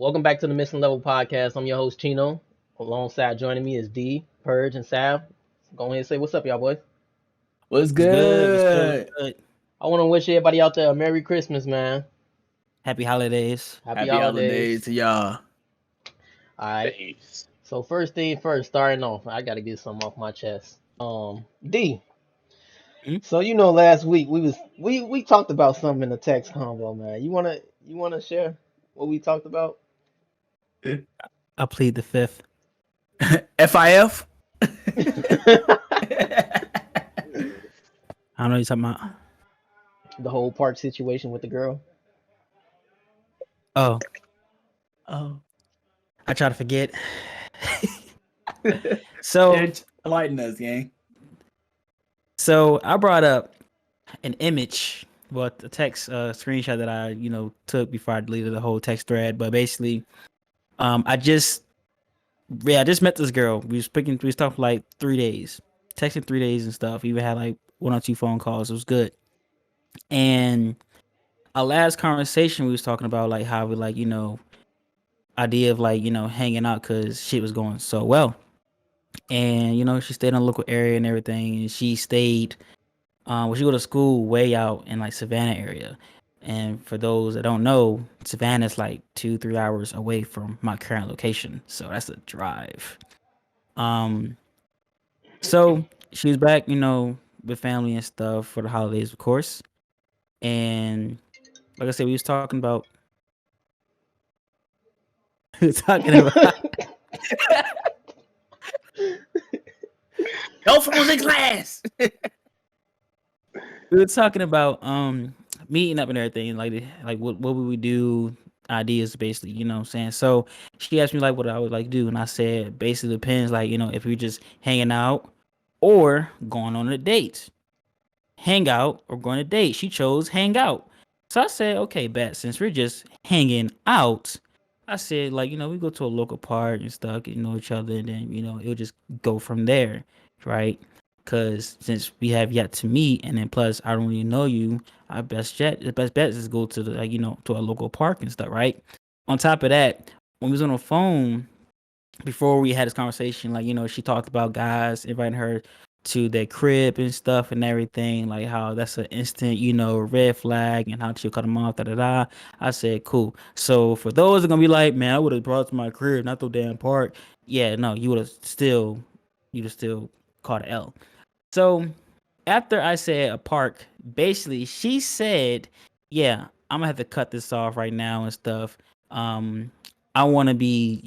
Welcome back to the Missing Level podcast. I'm your host Chino. Alongside joining me is D, Purge, and Sav. Go ahead and say what's up, y'all boys. What's What's good? What's good? good? What's good? I want to wish everybody out there a Merry Christmas, man. Happy holidays. Happy Happy holidays holidays. to y'all. All right. Days. So first thing first, starting off, I gotta get something off my chest. D. Hmm? So last week we talked about something in the text convo, man. You wanna share what we talked about? I plead the fifth. FIF? I don't know what you're talking about. The whole park situation with the girl. Oh, Oh. I try to forget. So, It's enlighten us, gang. so I brought up an image, well, the text screenshot that I, took before I deleted the whole text thread. But basically, I just met this girl. We was talking for like 3 days, texting 3 days and stuff. We even had like one or two phone calls. It was good. And our last conversation, we was talking about like how we like, idea of like, hanging out because shit was going so well. And, she stayed in a local area and everything. And she stayed, she go to school way out in like Savannah area. And for those that don't know, Savannah's like 2-3 hours away from my current location. So that's a drive. Um, so she was back, with family and stuff for the holidays, of course. And like I said, we was talking about we were talking about No phones in class. we were talking about meeting up and everything, like what would we do, ideas basically, you know what I'm saying? So she asked me like what I would like do, and I said basically depends, like, if we just hanging out or going on a date. Hang out or going to date. She chose hang out. So I said, okay, bet since we're just hanging out, I said, like, we go to a local park and stuff, get to know each other, and then, it'll just go from there, right? Because since we have yet to meet, and then plus I don't really know you, the best bet is go to the, like, to a local park and stuff, right? On top of that, when we was on the phone before we had this conversation, like, she talked about guys inviting her to their crib and stuff and everything, like how that's an instant, red flag, and how she'll cut them off, da da da. I said, cool. So for those that are gonna be like, man, I would have brought it to my crib, not the damn park. Yeah, no, you'd have still caught an L. So after I said a park, basically she said, "Yeah, I'm gonna have to cut this off right now and stuff. I want to be,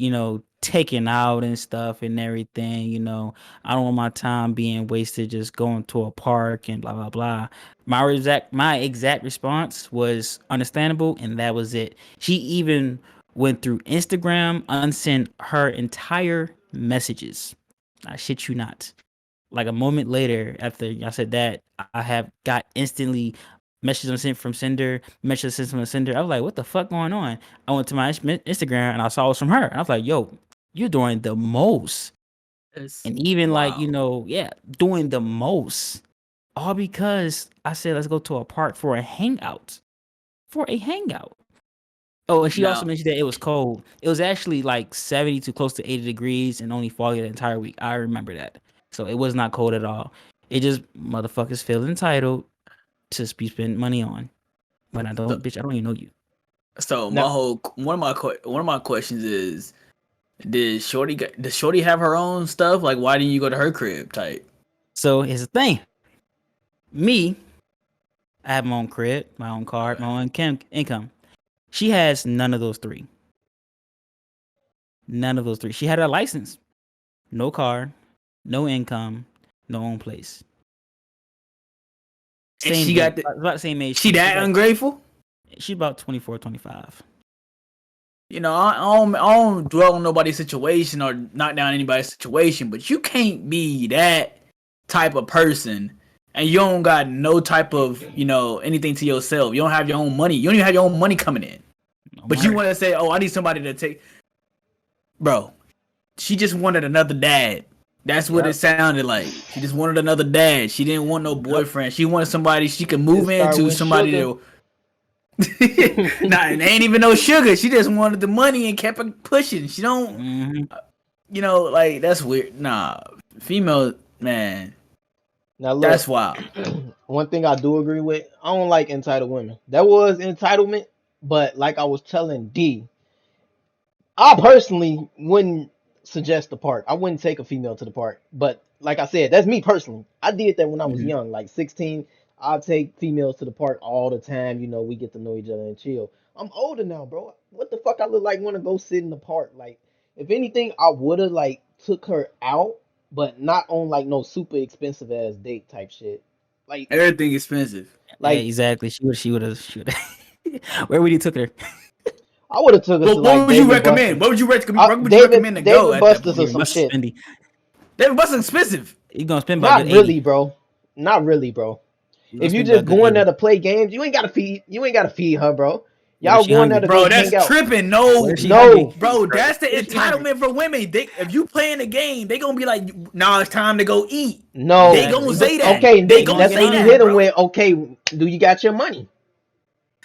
taken out and stuff and everything. I don't want my time being wasted just going to a park and blah blah blah." My exact response was understandable, and that was it. She even went through Instagram, unsent her entire messages. I shit you not. Like a moment later, after I said that, I have got instantly messages sent from sender, messages sent from the sender. I was like, what the fuck going on? I went to my Instagram and I saw it was from her. And I was like, yo, you're doing the most. And even like, Wow. yeah, doing the most. All because I said, let's go to a park for a hangout. For a hangout. Oh, and she also Now, mentioned that it was cold. It was actually like 70 to close to 80 degrees and only foggy the entire week. I remember that. So it was not cold at all. It just motherfuckers feel entitled to be spending money on. When I so, don't, bitch, I don't even know you. so my Now, whole one of my questions is, does Shorty have her own stuff? Like, why didn't you go to her crib? Type. So here's the thing. Me, I have my own crib, my own car, my own income. She has none of those three. None of those three. She had a license. No car, no income, no own place. And Same she age, got the. about the same age. She that ungrateful? She's about 24, 25. I don't dwell on nobody's situation or knock down anybody's situation, but you can't be that type of person and you don't got no type of, anything to yourself. You don't have your own money. You don't even have your own money coming in. No But you money. want to say, oh, I need somebody to take. Bro, she just wanted another dad. That's what it yep. sounded like. She just wanted another dad. She didn't want no Yep. boyfriend. She wanted somebody she could It move start into, with somebody sugar. to. Nah, and ain't even no sugar. She just wanted the money and kept it pushing. She don't, like that's weird. Nah, female man, Now that's look, wild. one thing I do agree with, I don't like entitled women. That was entitlement, but like I was telling D, I personally wouldn't suggest the park. I wouldn't take a female to the park. But like I said, that's me personally. I did that when I was Mhm. young, like 16. I take females to the park all the time. We get to know each other and chill. I'm older now, bro. What the fuck I look like want to go sit in the park? Like, if anything, I would have like took her out, but not on like no super expensive ass date type shit. Like, Everything expensive. Yeah, like exactly. She would have. Where would you took her? I would have took her Well, to what like would you David recommend? Buster's. Where would you recommend to go David at that Buster's or point? some Must shit. spendy. That was expensive. You gonna spend about a Not good really, 80. bro. Not really, bro. You gonna If you spend about a just good going there 80. to play games, you ain't gotta feed her, bro. What if Y'all she going there hungry? to go Bro, that's hang out. tripping. What No, if she hungry? No. bro, that's the What if she hungry? entitlement for women. If you playing the game, they gonna be like, nah, it's time to go eat. They No. Exactly. gonna They go, say that. Okay, They they gonna gonna that's get say when you hungry. that, hit them bro. with, okay, do you got your money?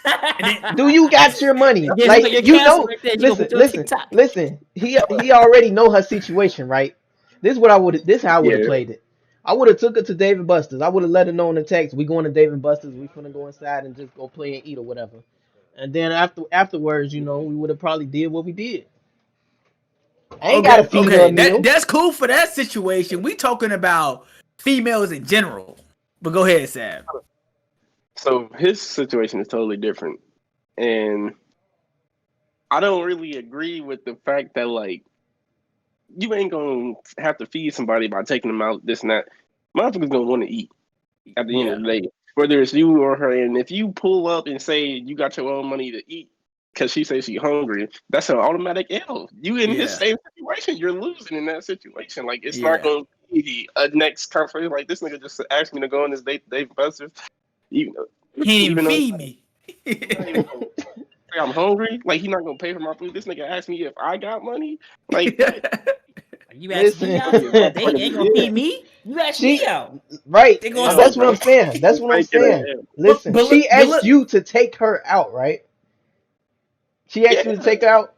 And then Do you got your money? Yeah, look Like, at your you castle know, right there. You gonna listen, put your listen, TikTok. listen. He already know her situation, right? This how I would have Yeah. played it. I would have took her to David Buster's. I would have let her know in the text, we going to David Buster's, we finna go inside and just go play and eat or whatever. And then afterwards, we would have probably did what we did. I ain't gotta okay, feed her a okay, meal. that's cool for that situation. We talking about females in general. But go ahead, Sam. So his situation is totally different. And I don't really agree with the fact that like you ain't gonna have to feed somebody by taking them out, this and that. Motherfuckers gonna want to eat at the end Yeah, of the day. Whether it's you or her. And if you pull up and say you got your own money to eat because she says she's hungry, that's an automatic L. You in his yeah, same situation, you're losing in that situation. Like it's not yeah. gonna be a next conversation. Like this nigga just asked me to go on this date to Dave Buster's. Even, He ain't even even though feed me. he's not even gonna say I'm hungry, like he's not gonna pay for my food. This nigga asked me if I got money. Like what? You ask me Listen, out on a date, you ain't gonna Yeah, feed me. You ask me she out. right. They gonna Yo, That's say, what I'm bro. saying. That's he's what I'm making saying. it. Listen, she But asked look, you to take her out, right? She asked you to Yeah, take her out,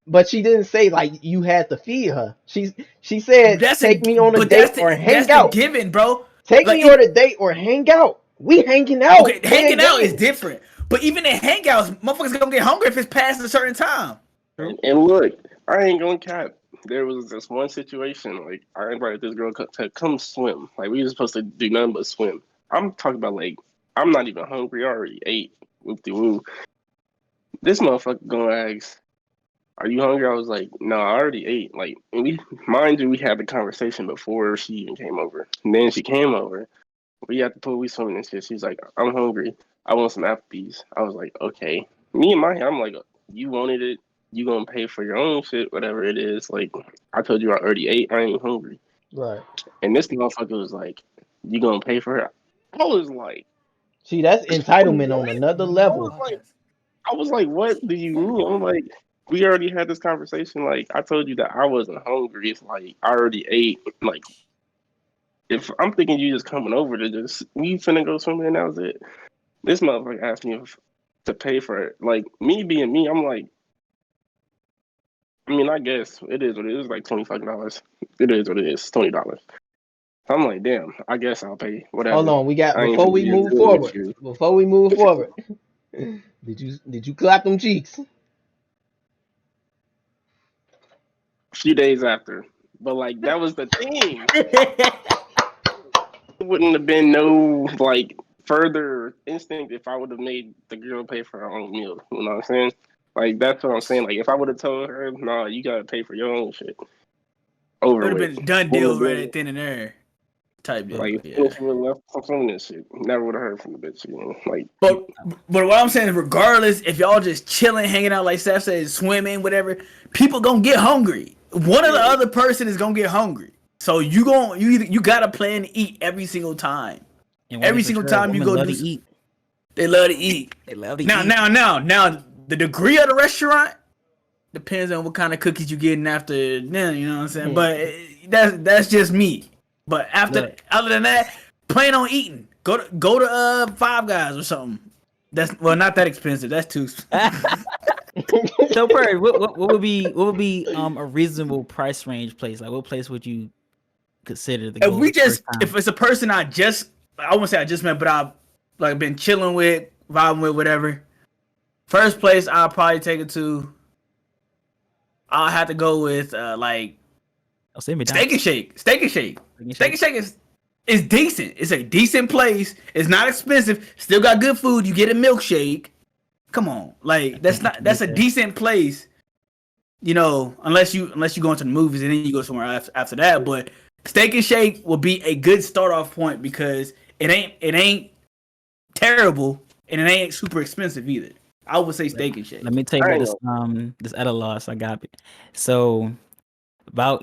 but she didn't say like you had to feed her. She said take me on a date or that's hang the out. given, bro. Take Like me on a date or hang out. We hanging okay, out playing hanging out is games. different. But even in hangouts, motherfuckers gonna get hungry if it's past a certain time. and look, I ain't gonna cap. There was this one situation, like I invited this girl to come swim. Like we were supposed to do nothing but swim. I'm talking about like I'm not even hungry. I already ate. Whoop de woo. This motherfucker gonna ask, "Are you hungry?" I was like, "No, I already ate." Like, and mind you, we had the conversation before she even came over. And then she came over. We at the pool, we swimming and shit. She's like, "I'm hungry. I want some Applebee's." I was like, "Okay." Me and my, I'm like, "You wanted it. You gonna pay for your own shit, whatever it is." Like, I told you I already ate. I ain't hungry. Right. And this motherfucker was like, "You gonna pay for it?" I was like, See, that's entitlement on "What?" another I was level. like, "What do you mean?" I'm like, "We already had this conversation. Like, I told you that I wasn't hungry. It's like I already ate. Like, if I'm thinking you just coming over to just we finna go swimming and that was it." This motherfucker asked me to pay for it. Like me being me, I'm like, I mean, I guess it is what it is. Like $25. It is what it is. $20. I'm like, damn. I guess I'll pay Hold whatever. on, we got I ain't before finna we be a move villain with forward. you. Before we move forward, did you clap them cheeks? A few days after, but like that was the thing. It wouldn't have been no like further instinct if I would have made the girl pay for her own meal. You know what I'm saying? Like that's what I'm saying. Like if I would have told her, "Nah, you gotta pay for your own shit," It over would have with. been a done Wouldn't deal have right been at then and there. Type deal. like as soon Yeah. as she would have left from some of this shit, never would have heard from the bitch. Like But what I'm saying is, regardless, if y'all just chilling, hanging out, like Seth said, swimming, whatever, people gonna get hungry. One of the yeah, other person is gonna get hungry. So you gotta plan to eat every single time. And one thing Every for single sure, time you women go love do, to eat. they love to eat. They love to Now, eat. now, the degree of the restaurant depends on what kind of cookies you getting after dinner. You know what I'm saying? But that's just me. But Look, other than that, plan on eating. Go to Five Guys or something. That's not that expensive. That's too. So, Bird, what would be a reasonable price range place? Like, what place would you consider to go first time? If it's a person I won't say I just met, but I've like been chilling with, vibing with, whatever. First place I'll probably take it to. I'll have to go with like I'll say Steak and McDonald's. Shake. Steak and Shake. Steak and Shake is decent. It's a decent place. It's not expensive. Still got good food. You get a milkshake. Come on, like that's a decent place. You know, unless you go into the movies and then you go somewhere after that. But Steak and Shake will be a good start off point because it ain't terrible and it ain't super expensive either. I would say Steak and Shake. Let me tell you about this other loss I got. So about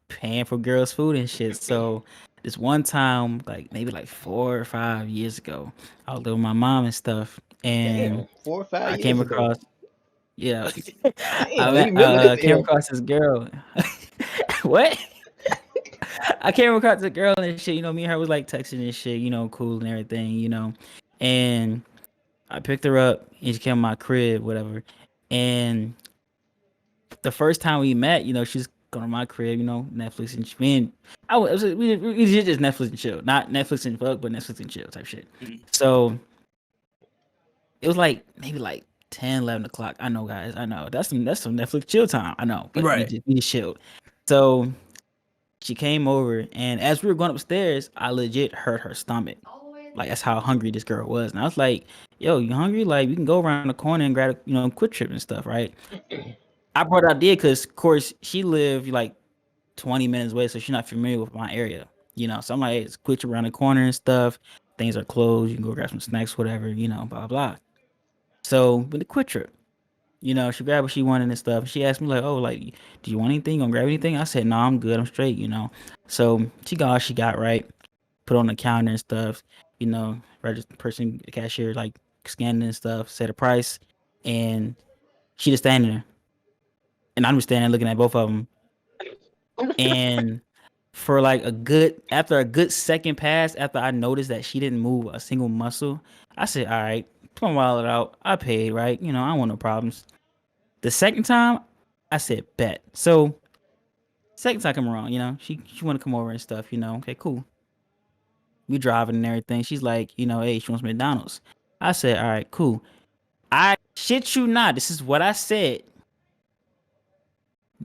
paying for girls' food and shit. So this one time, like maybe like 4 or 5 years ago, I was living with my mom and stuff, and Damn, 4 or 5 I years came ago. across. Yeah, Damn, you remember this came era. across this girl. What? I came across the girl and shit. Me and her was like texting and shit. Cool and everything. And I picked her up and she came to my crib, whatever. And the first time we met, she's going to my crib, Netflix and we did just Netflix and chill, not Netflix and fuck, but Netflix and chill type shit. So it was like maybe like 10, 11 o'clock. I know, guys. I know that's some Netflix chill time. I know, but Right. we just chilled. So she came over, and as we were going upstairs, I legit hurt her stomach. Like that's how hungry this girl was, and I was like, "Yo, you hungry? Like we can go around the corner and grab, Quick Trip and stuff, right?" I brought it out there because, of course, she lived like 20 minutes away, so she's not familiar with my area, So I'm like, hey, it's Quick Trip around the corner and stuff. Things are closed. You can go grab some snacks, whatever, blah blah. So with the Quick Trip, she grabbed what she wanted and stuff. She asked me like, "Oh, like, do you want anything? You gonna grab anything?" I said, "No, I'm good. I'm straight." So she got all she got, right. Put on the counter and stuff. Register person, cashier, like scanning and stuff. Set a price, and she just standing there, and I'm just standing there looking at both of them. And for like after a good second pass, after I noticed that she didn't move a single muscle, I said, "All right, put my wallet out. I paid, right? I don't want no problems." The second time, I said bet. So second time come around, she want to come over and stuff. Okay, cool. We driving and everything. She's like, hey, she wants McDonald's. I said, all right, cool. I shit you not. This is what I said.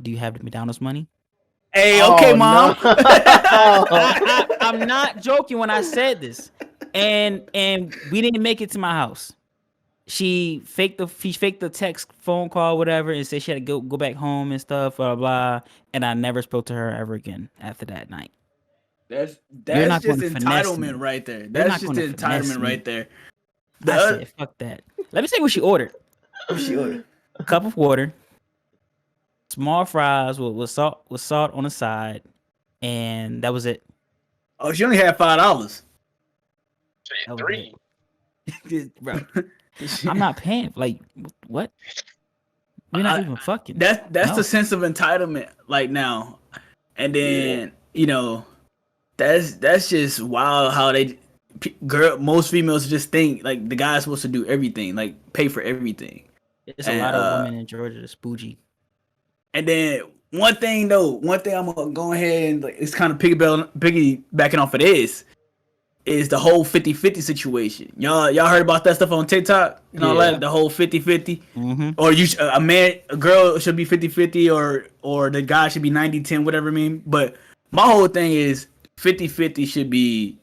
Do you have the McDonald's money? Hey, okay, mom. No. I'm not joking when I said this. And we didn't make it to my house. She faked the text phone call, whatever, and said she had to go back home and stuff, blah blah. And I never spoke to her ever again after that night. That's not just gonna finesse me. entitlement right there. You're That's not just gonna finesse entitlement me. right there. I said, fuck that. Let me say what she ordered. She ordered A cup of water, small fries with salt on the side, and that was it. Oh, she only had $5. That was Three. it. Bro, I'm not paying. Like, what? We're not even fucking. That's No. the sense of entitlement, like now, and then that's just wild how most females just think like the guy's supposed to do everything, like pay for everything. It's a lot of women in Georgia that's bougie. And then one thing I'm gonna go ahead and like, it's kind of piggybacking off of this is the whole 50-50 situation. Y'all heard about that stuff on TikTok and all that, the whole 50-50? Mm-hmm. Or a girl should be 50-50 or the guy should be 90-10, whatever I mean. But my whole thing is 50-50 should be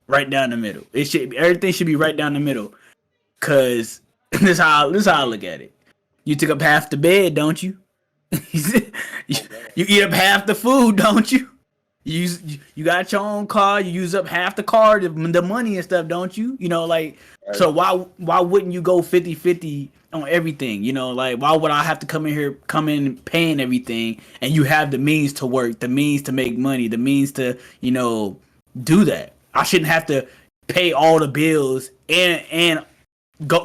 right down the middle. Everything should be right down the middle. Cause this is how I look at it. You took up half the bed, don't you? You eat up half the food, don't you? You got your own car. You use up half the car, the money and stuff, don't you? So why wouldn't you go 50-50 on everything? Like why would I have to come in paying everything, and you have the means to work, the means to make money, the means to do that. I shouldn't have to pay all the bills and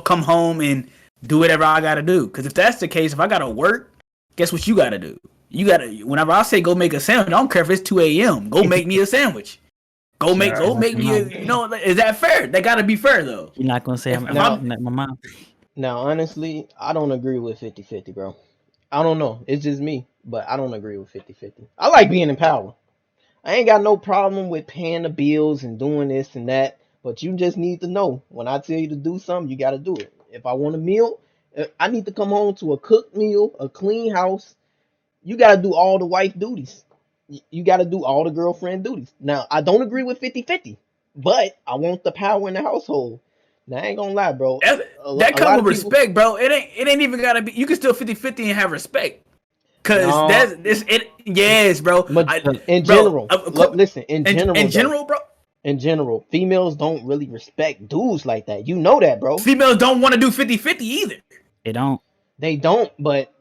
come home and do whatever I gotta do. Because if that's the case, if I gotta work, guess what you gotta do? You gotta, whenever I say go make a sandwich, I don't care if it's 2 a.m. Go make me a sandwich. Go make me a, is that fair? That gotta be fair though. You're not gonna say If I'm not my mom. Now, honestly, I don't agree with 50-50, bro. I don't know. It's just me, but I don't agree with 50-50. I like being in power. I ain't got no problem with paying the bills and doing this and that, but you just need to know when I tell you to do something, you got to do it. If I want a meal, I need to come home to a cooked meal, a clean house. You got to do all the wife duties. You got to do all the girlfriend duties. Now, I don't agree with 50-50, but I want the power in the household. Now, I ain't gonna lie, bro. that A comes lot with of people, respect, bro. It ain't even gotta be. You can still 50-50 and have respect. Cause no, that's this it. Yes, bro. in Bro. general, look, listen, in In general, though. general, bro. In general, females don't really respect dudes like that. You know that, bro. Females don't want to do 50-50 either. They don't. They don't, but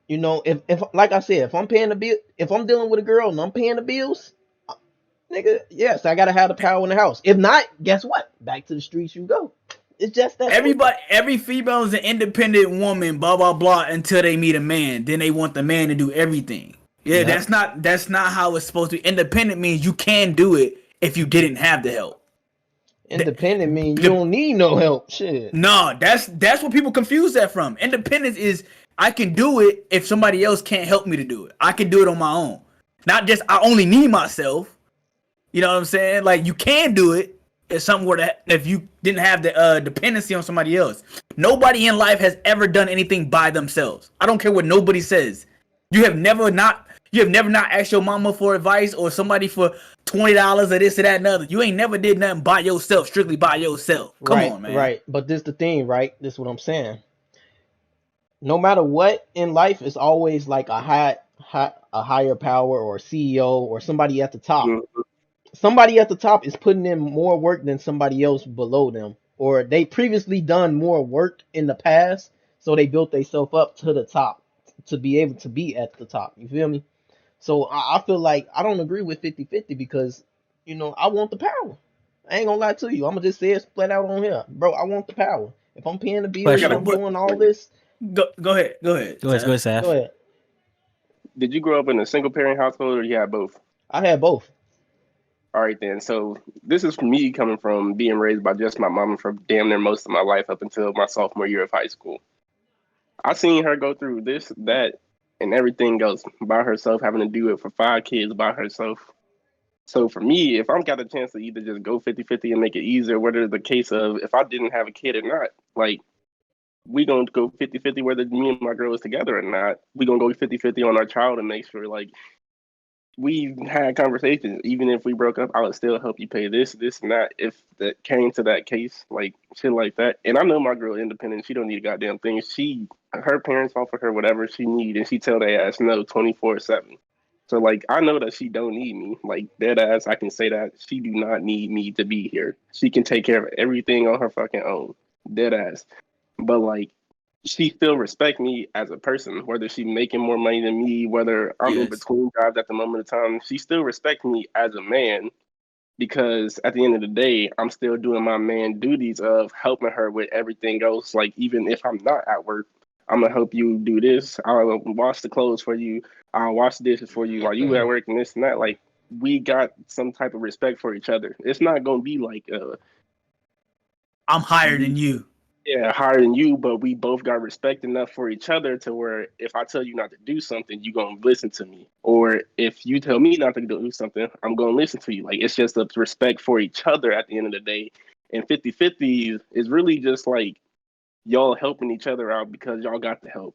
if like I said, if I'm paying the bill, if I'm dealing with a girl and I'm paying the bills, nigga, yes, I gotta have the power in the house. If not, guess what? Back to the streets you go. It's just that simple. Every female is an independent woman, blah blah blah, until they meet a man. Then they want the man to do everything. Yeah, Yep. that's not how it's supposed to be. Independent means you can do it if you didn't have the help. Independent mean you The, don't need no help. Shit. no, that's what people confuse that from. Independence is I can do it if somebody else can't help me to do it. I can do it on my own. Not just I only need myself. You know what I'm saying? Like you can do it if something were to if you didn't have the dependency on somebody else. Nobody in life has ever done anything by themselves. I don't care what nobody says. You have never not asked your mama for advice or somebody for $20 or this or that and other. You ain't never did nothing by yourself, strictly by yourself. Come Right, on, man. right. But this the thing, right? This is what I'm saying. No matter what in life, it's always like a higher power or CEO or somebody at the top. Mhm. Somebody at the top is putting in more work than somebody else below them, or they previously done more work in the past, so they built themselves up to the top to be able to be at the top. You feel me? So I feel like I don't agree with 50-50 because I want the power. I ain't gonna lie to you. I'm gonna just say it split out on here, bro. I want the power. If I'm paying the I bills got and Question. a I'm But doing all question. this, go ahead. Go ahead, Go ahead, Seth. go Saf. ahead. Did you grow up in a single parent household or you had both? I had both. All right, then. So this is me coming from being raised by just my mama for damn near most of my life up until my sophomore year of high school. I seen her go through this, that, and everything else by herself, having to do it for 5 kids by herself. So for me, if I'm got a chance to either just go 50-50 and make it easier, whether the case of if I didn't have a kid or not, like we gonna go 50-50 whether me and my girl is together or not. We gonna go 50-50 on our child and make sure like we had conversations. Even if we broke up, I would still help you pay this, and that. If that came to that case, like shit like that. And I know my girl independent. She don't need a goddamn thing. Her parents offer her whatever she need, and she tell their ass no 24/7. So like I know that she don't need me. Like dead ass, I can say that she do not need me to be here. She can take care of everything on her fucking own. Dead ass. But like she still respect me as a person, whether she making more money than me, whether I'm in Yes. between jobs at the moment of time. She still respect me as a man because at the end of the day, I'm still doing my man duties of helping her with everything else. Like even if I'm not at work, I'm gonna help you do this. I'll wash the clothes for you. I'll wash the dishes for you while you at work and this and that. Like we got some type of respect for each other. It's not gonna be like I'm higher than you. yeah, higher than you, but we both got respect enough for each other to where if I tell you not to do something, you're gonna listen to me. Or if you tell me not to do something, I'm gonna listen to you. Like it's just a respect for each other at the end of the day. And 50-50 is really just like y'all helping each other out because y'all got the help.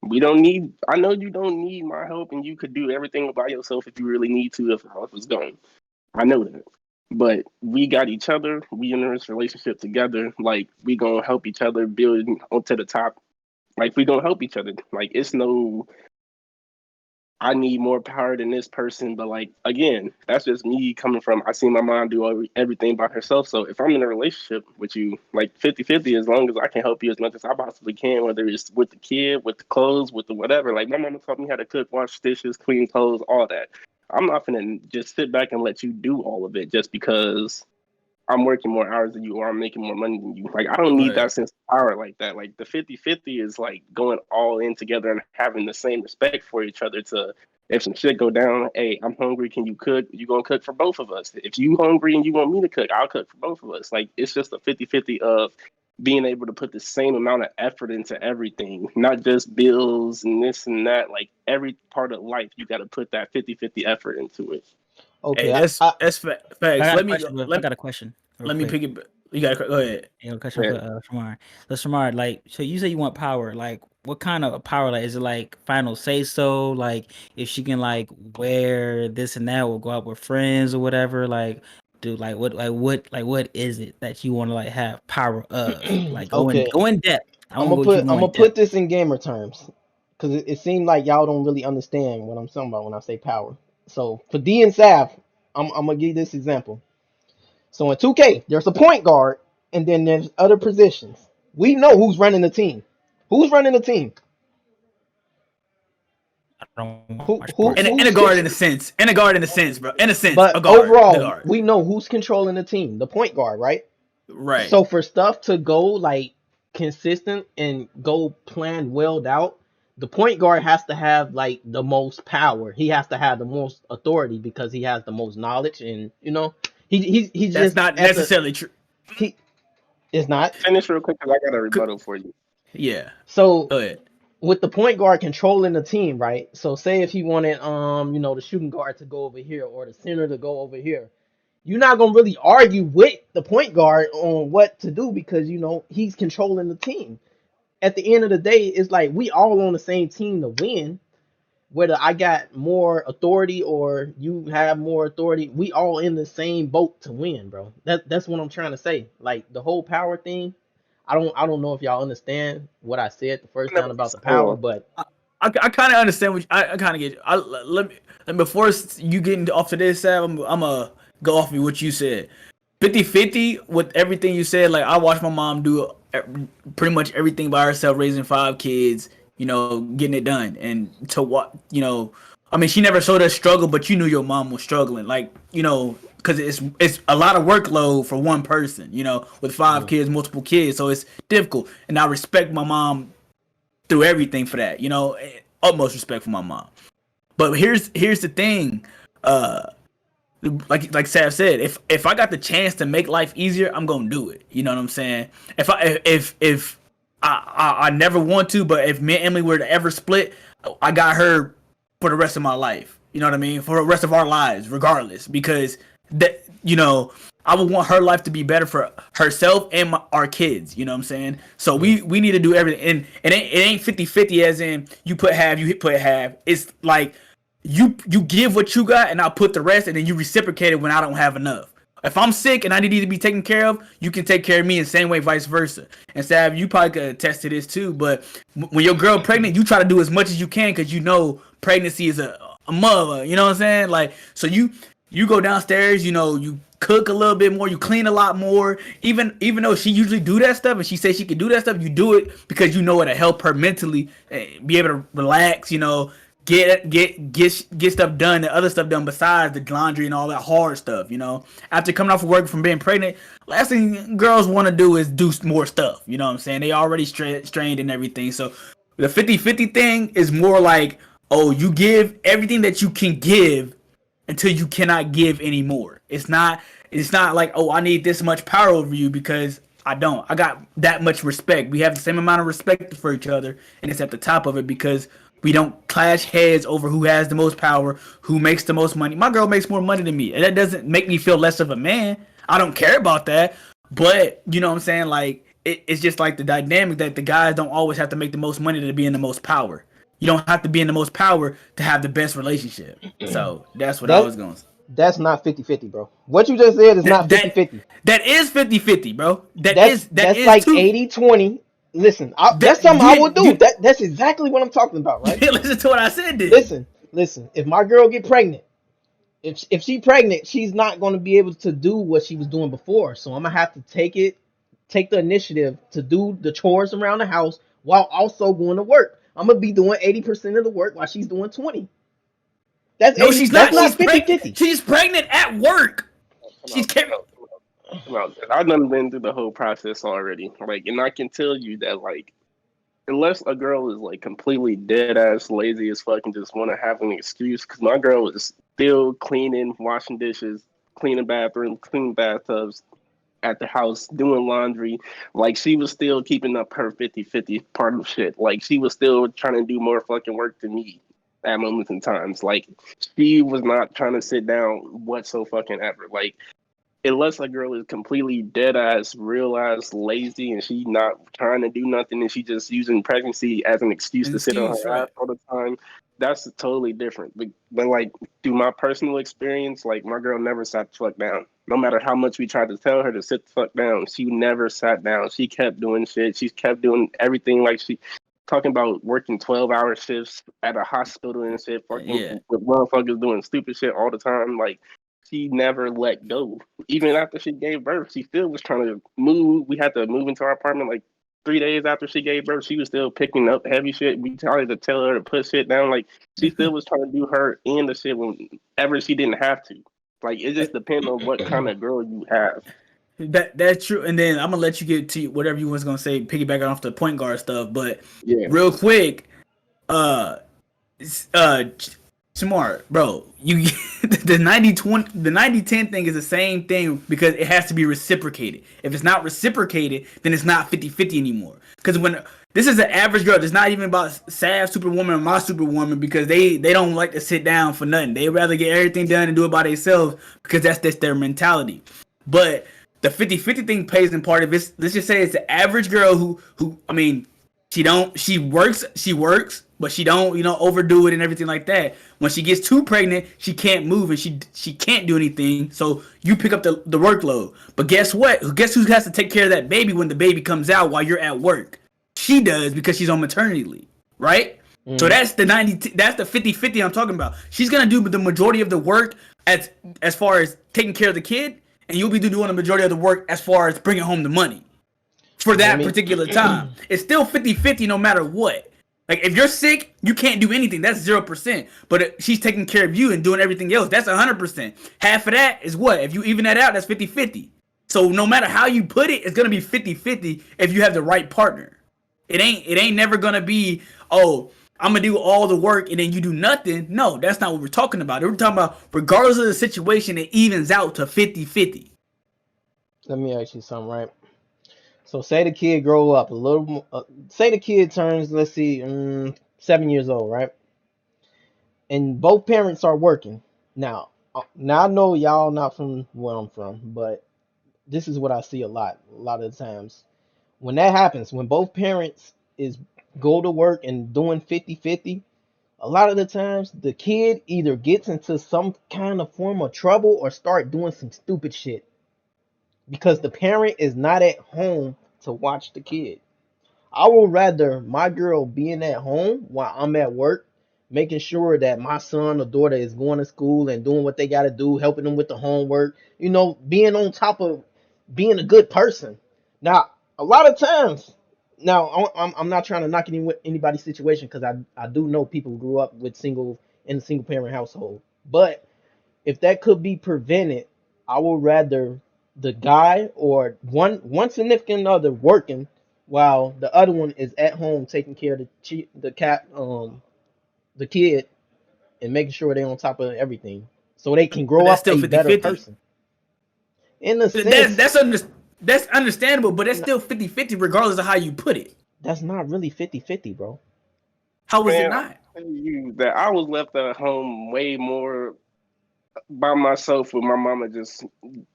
We don't need I know you don't need my help and you could do everything by yourself if you really need to if the house was going. I know that. But we got each other. We in this relationship together. Like we gonna help each other build onto the top. Like we gonna help each other. Like it's no I need more power than this person. But like again, that's just me coming from I seen my mom do everything by herself. So if I'm in a relationship with you, like 50-50, as long as I can help you as much as I possibly can, whether it's with the kid, with the clothes, with the whatever. Like my mama taught me how to cook, wash dishes, clean clothes, all that. I'm not gonna just sit back and let you do all of it just because I'm working more hours than you or I'm making more money than you. Like I don't need Right. that sense of power like that. Like the 50-50 is like going all in together and having the same respect for each other to If some shit go down, hey, I'm hungry. Can you cook? You gonna cook for both of us? If you hungry and you want me to cook, I'll cook for both of us. Like it's just a 50-50 of being able to put the same amount of effort into everything, not just bills and this and that. Like every part of life, you got to put that 50-50 effort into it. Hey, Okay, that's I facts. got a question. I got a question real Let me quick. pick it. You got to go ahead. You know, question Yeah. for Shamar. So Shamar, like, so you say you want power. Like, what kind of power? Like, is it like final say so? Like, if she can like wear this and that, or go out with friends or whatever. Like, do what is it that you want to like have power of? Like, okay. go in depth. I want to go with you I'm more in gonna depth. put this in gamer terms, because it seemed like y'all don't really understand what I'm talking about when I say power. So for D and Sav, I'm gonna give you this example. So in 2K, there's a point guard, and then there's other positions. We know who's running the team. Who's running the team? I don't watch Who sports. In a who's guard, control? in a sense. In a guard, in a sense, bro. In a sense, a But guard. The overall, guard. we know who's controlling the team. The point guard, right? Right. So for stuff to go like consistent and go planned well out, the point guard has to have like the most power. He has to have the most authority because he has the most knowledge, and he's That's just not at the necessarily true. he is not. Finish real quick because I got a rebuttal for you. Yeah. So Go ahead. with the point guard controlling the team, right? So say if he wanted the shooting guard to go over here or the center to go over here, you're not gonna really argue with the point guard on what to do because he's controlling the team. At the end of the day, it's like we all on the same team to win. Whether I got more authority or you have more authority, we all in the same boat to win, bro. That's what I'm trying to say. Like the whole power thing. I don't know if y'all understand what I said the first I know time what you're about the power, saying. but I kind of understand what I kind of get. Let me before you getting off to this, Sam, I'm gonna go off of what you said. 50-50 with everything you said. Like I watched my mom do pretty much everything by herself, raising 5 kids. Getting it done, and to what I mean, she never showed us struggle, but you knew your mom was struggling. Like because it's a lot of workload for one person. With 5 kids, multiple kids, so it's difficult. And I respect my mom through everything for that. Utmost respect for my mom. But here's the thing, like Sav said, if I got the chance to make life easier, I'm gonna do it. You know what I'm saying? If I never want to, but if me and Emily were to ever split, I got her for the rest of my life. You know what I mean? For the rest of our lives, regardless, because that I would want her life to be better for herself and our kids. You know what I'm saying? So we need to do everything, and it ain't 50-50 as in you put half, you put half. It's like you give what you got, and I'll put the rest, and then you reciprocate it when I don't have enough. If I'm sick and I need to be taken care of, you can take care of me in the same way, vice versa. And Sav, you probably could attest to this too. But when your girl pregnant, you try to do as much as you can because pregnancy is a mother. You know what I'm saying? Like, so you go downstairs, you cook a little bit more, you clean a lot more. Even though she usually do that stuff and she says she can do that stuff, you do it because it'll help her mentally be able to relax. Get stuff done, the other stuff done besides the laundry and all that hard stuff. After coming off of work from being pregnant, last thing girls want to do is do more stuff. You know what I'm saying? They already strained and everything. So the 50-50 thing is more like, oh, you give everything that you can give until you cannot give anymore. It's not like, oh, I need this much power over you because I don't. I got that much respect. We have the same amount of respect for each other, and it's at the top of it because we don't clash heads over who has the most power, who makes the most money. My girl makes more money than me, and that doesn't make me feel less of a man. I don't care about that. But you know what I'm saying? Like it's just like the dynamic that the guys don't always have to make the most money to be in the most power. You don't have to be in the most power to have the best relationship. So that's what I that was going to say. that's not 50-50, bro. What you just said is That not that 50-50. that is 50-50, bro. That's That that's is like too 80-20. Listen, that that's something I you would do. you That's exactly what I'm talking about, you right? didn't listen to what I said then. Listen. If my girl get pregnant, if she pregnant, she's not going to be able to do what she was doing before. So I'm gonna have to take the initiative to do the chores around the house while also going to work. I'm gonna be doing 80% of the work while she's doing 20. That's No, 80. she's That's not. She's not pregnant. 50-50. She's pregnant at work. Come She's out, carrying. come out, come out. I've done been through the whole process already. Like, and I can tell you that, like, unless a girl is like completely dead ass lazy as fuck and just want to have an excuse. Because my girl was still cleaning, washing dishes, cleaning bathrooms, cleaning bathtubs at the house, doing laundry. Like she was still keeping up her 50-50 part of shit. Like she was still trying to do more fucking work than me at moments and times. Like she was not trying to sit down whatso fucking ever. Like unless a girl is completely dead ass, real ass lazy, and she not trying to do nothing, and she just using pregnancy as an excuse An to sit on excuse, her ass right? all the time, that's totally different. But like through my personal experience, like my girl never sat the fuck down. No matter how much we tried to tell her to sit the fuck down, she never sat down. She kept doing shit. She kept doing everything. Like she talking about working 12-hour shifts at a hospital and shit, fucking Yeah. with motherfuckers doing stupid shit all the time. Like she never let go. Even after she gave birth, she still was trying to move. We had to move into our apartment like 3 days after she gave birth. She was still picking up heavy shit. We tried to tell her to put shit down. Like she still was trying to do her end of shit whenever she didn't have to. Like it just depends on what kind of girl you have. That's true. And then I'm gonna let you get to whatever you was gonna say, piggybacking off the point guard stuff. But Yeah. real quick, uh, uh, smart, bro. You the 90-20, the 90-10 thing is the same thing because it has to be reciprocated. If it's not reciprocated, then it's not 50-50 anymore. Because when this is an average girl, it's not even about Sav Superwoman or my Superwoman because they don't like to sit down for nothing. They rather get everything done and do it by themselves because that's their mentality. But the 50-50 thing plays in part of it. Let's just say it's an average girl who I mean, she works, but she don't, overdo it and everything like that. When she gets too pregnant, she can't move and she can't do anything. So you pick up the workload. But guess what? Guess who has to take care of that baby when the baby comes out while you're at work? She does because she's on maternity leave, right? So Mm. that's the 90 that's the 50-50 I'm talking about. She's going to do the majority of the work as far as taking care of the kid, and you'll be doing the majority of the work as far as bringing home the money for Let that me particular time. It's still 50-50 no matter what. Like if you're sick, you can't do anything. That's 0%. But if she's taking care of you and doing everything else, that's 100%. Half of that is what? If you even that out, that's 50-50. So no matter how you put it, it's gonna be 50-50 if you have the right partner. It ain't never gonna be, oh, I'm gonna do all the work and then you do nothing. No, that's not what we're talking about. We're talking about regardless of the situation, it evens out to 50-50. let me ask you something, right? So say the kid grow up a little. Say the kid turns, let's see, 7 years old, right? And both parents are working. Now I know y'all not from where I'm from, but this is what I see a lot. A lot of the times when that happens, when both parents is go to work and doing 50-50, a lot of the times the kid either gets into some kind of form of trouble or start doing some stupid shit because the parent is not at home to watch the kid. I would rather my girl being at home while I'm at work, making sure that my son or daughter is going to school and doing what they got to do, helping them with the homework, being on top of being a good person. Now, a lot of times, now I'm not trying to knock anybody's situation because I do know people who grew up in a single parent household. But if that could be prevented, I would rather the guy or one significant other working while the other one is at home taking care of the kid and making sure they're on top of everything so they can But grow that's up still a better 50-50. person. In a That, sense, that's under, that's understandable, but that's n- still 50-50 regardless of how you put it. that's not really 50-50, bro. How is it Man, I'm not? telling you that I was left at home way more by myself with my mama just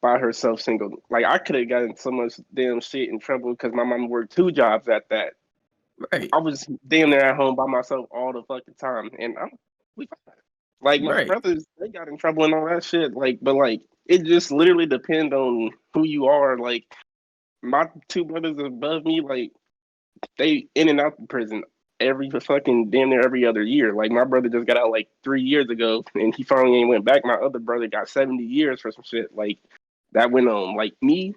by herself single. Like I could have gotten so much damn shit in trouble because my mama worked two jobs at that. Right, I was damn near at home by myself all the fucking time, and we fine. Like my right. brothers, they got in trouble and all that shit. Like, but like it just literally depends on who you are. Like my two brothers above me, like they in and out of prison every fucking damn near every other year. Like my brother just got out like 3 years ago, and he finally ain't went back. My other brother got 70 years for some shit. Like that went on. Like me,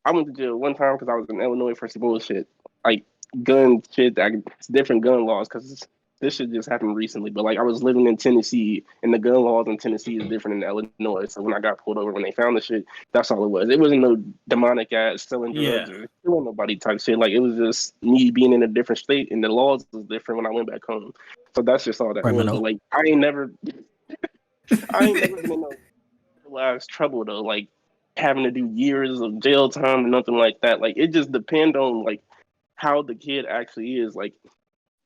I went to jail one time because I was in Illinois for some bullshit. Like gun shit, it's different gun laws because this shit just happened recently, but like I was living in Tennessee, and the gun laws in Tennessee is different than Illinois. So when I got pulled over, when they found the shit, that's all it was. It wasn't no demonic ass selling Yeah. drugs or killing nobody type shit. Like it was just me being in a different state, and the laws was different when I went back home. So that's just all that was. Criminal. Like I ain't never been in no last trouble though. Like having to do years of jail time or nothing like that. Like it just depend on like how the kid actually is. Like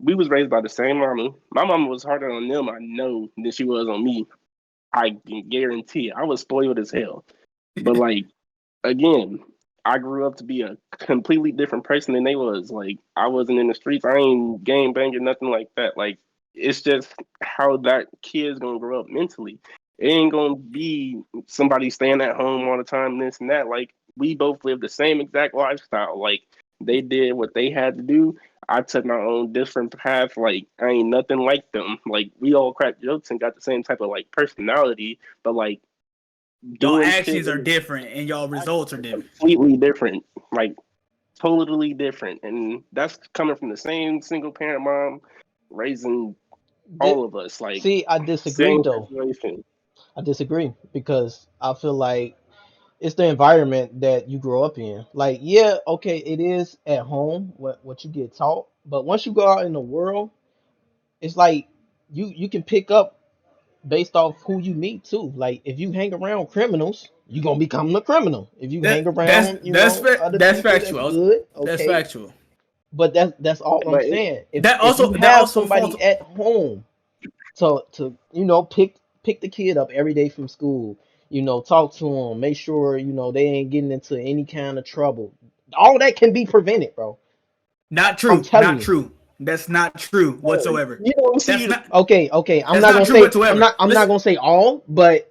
we was raised by the same mama. My mama was harder on them, I know, than she was on me. I can guarantee it. I was spoiled as hell. But like again, I grew up to be a completely different person than they was. Like I wasn't in the streets. I ain't gang banging, nothing like that. Like it's just how that kid's gonna grow up mentally. It ain't gonna be somebody staying at home all the time, this and that. Like we both lived the same exact lifestyle. Like they did what they had to do. I took my own different path. Like I ain't nothing like them. Like we all cracked jokes and got the same type of like personality, but like Y'all doing actions shit are different and y'all results are different. completely different. Like totally different. And that's coming from the same single parent mom raising Di- all of us. Like See, I disagree same though. situation. I disagree because I feel like it's the environment that you grow up in. Like, yeah, okay, it is at home what you get taught, but once you go out in the world, it's like you can pick up based off who you meet too. Like, if you hang around criminals, you gonna become a criminal. If you hang around, other That's people that's factual. good, That's okay. factual. But that's all I'm But saying. If That if also you that have also falls. somebody at home to pick the kid up every day from school, talk to them, make sure they ain't getting into any kind of trouble. All that can be prevented, bro. Not I'm true. telling Not you. true. That's not true whatsoever. you don't That's see not. Okay. I'm That's not not gonna true say I'm whatsoever. not I'm not Listen, gonna say all, but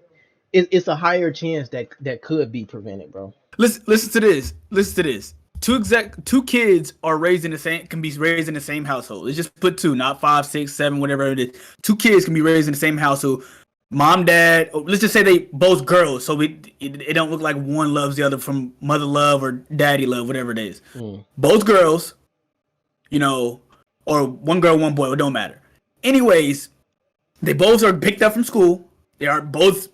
it's a higher chance that could be prevented, bro. listen to this. Listen to this. Two kids are raised in the same can be raised in the same household. Let's just put two, not 5, 6, 7, whatever it is. Two kids can be raised in the same household. Mom, dad. Let's just say they both girls, so it don't look like one loves the other from mother love or daddy love, whatever it is. Mm, Both girls, you know, or one girl, one boy. It don't matter. Anyways, they both are picked up from school. They are both,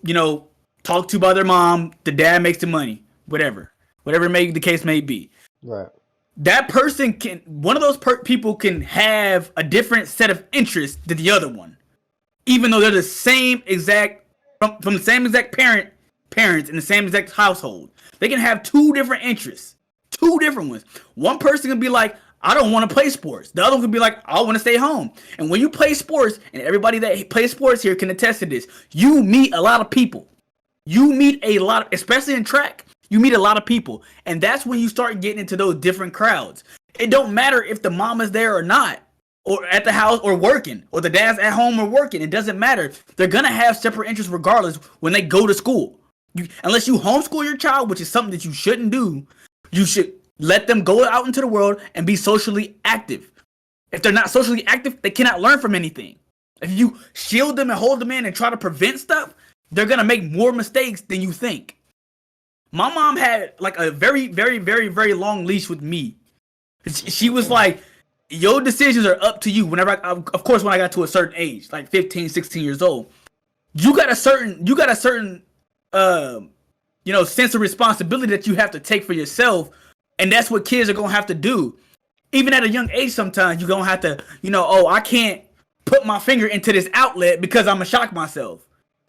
talked to by their mom. The dad makes the money. Whatever may the case may be. right. That person one of those people can have a different set of interests than the other one, even though they're the same exact from the same exact parents in the same exact household. They can have two different interests, two different ones. One person can be like, I don't want to play sports. The other one could be like, I want to stay home. And when you play sports, and everybody that plays sports here can attest to this, you meet a lot of people. You meet a lot, especially in track. You meet a lot of people, and that's when you start getting into those different crowds. It don't matter if the mama's there or not, or at the house or working, or the dad's at home or working. It doesn't matter. They're gonna have separate interests regardless when they go to school. Unless you homeschool your child, which is something that you shouldn't do, you should let them go out into the world and be socially active. If they're not socially active, they cannot learn from anything. If you shield them and hold them in and try to prevent stuff, they're gonna make more mistakes than you think. My mom had like a very, very, very, very long leash with me. She was like, your decisions are up to you. Whenever of course, when I got to a certain age, like 15, 16 years old, you got a certain, sense of responsibility that you have to take for yourself. And that's what kids are going to have to do. Even at a young age, sometimes you're going to have to, I can't put my finger into this outlet because I'm going to shock myself.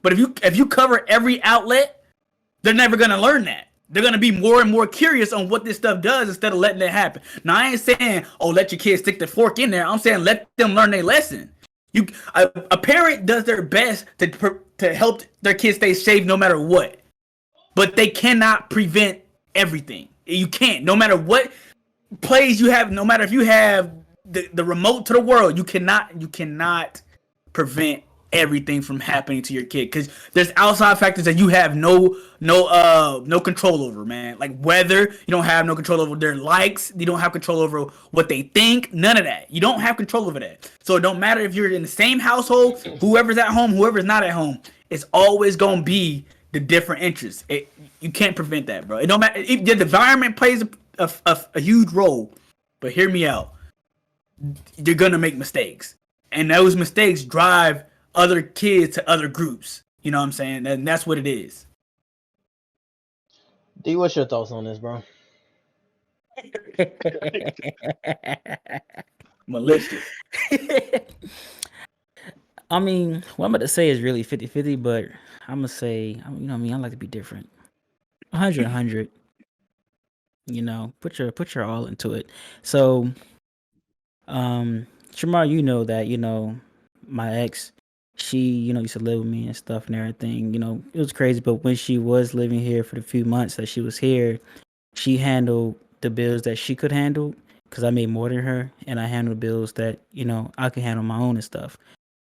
But if you cover every outlet, they're never going to learn that. They're going to be more and more curious on what this stuff does instead of letting it happen. Now, I ain't saying, let your kids stick the fork in there. I'm saying let them learn their lesson. A parent does their best to help their kids stay safe no matter what. But they cannot prevent everything. You can't. No matter what plays you have, no matter if you have the remote to the world, you cannot prevent everything from happening to your kid because there's outside factors that you have no control over, man. Like weather, you don't have no control over their likes, you don't have control over what they think, none of that. You don't have control over that. So it don't matter if you're in the same household, whoever's at home, whoever's not at home, it's always gonna be the different interests. You can't prevent that, bro. It don't matter. The environment plays a huge role, but hear me out. You're gonna make mistakes. and those mistakes drive other kids to other groups. You know what I'm saying? And that's what it is. D, what's your thoughts on this, bro? Malicious. I mean, what I'm about to say is really 50-50, but I'm gonna say, you know what I mean, I like to be different. 100, you know, put your all into it. So, Shamar, you know that, you know, my ex, she, you know, used to live with me and stuff and everything. You know, it was crazy, but when she was living here for the few months that she was here, she handled the bills that she could handle because I made more than her, and I handled bills that, you know, I could handle my own and stuff.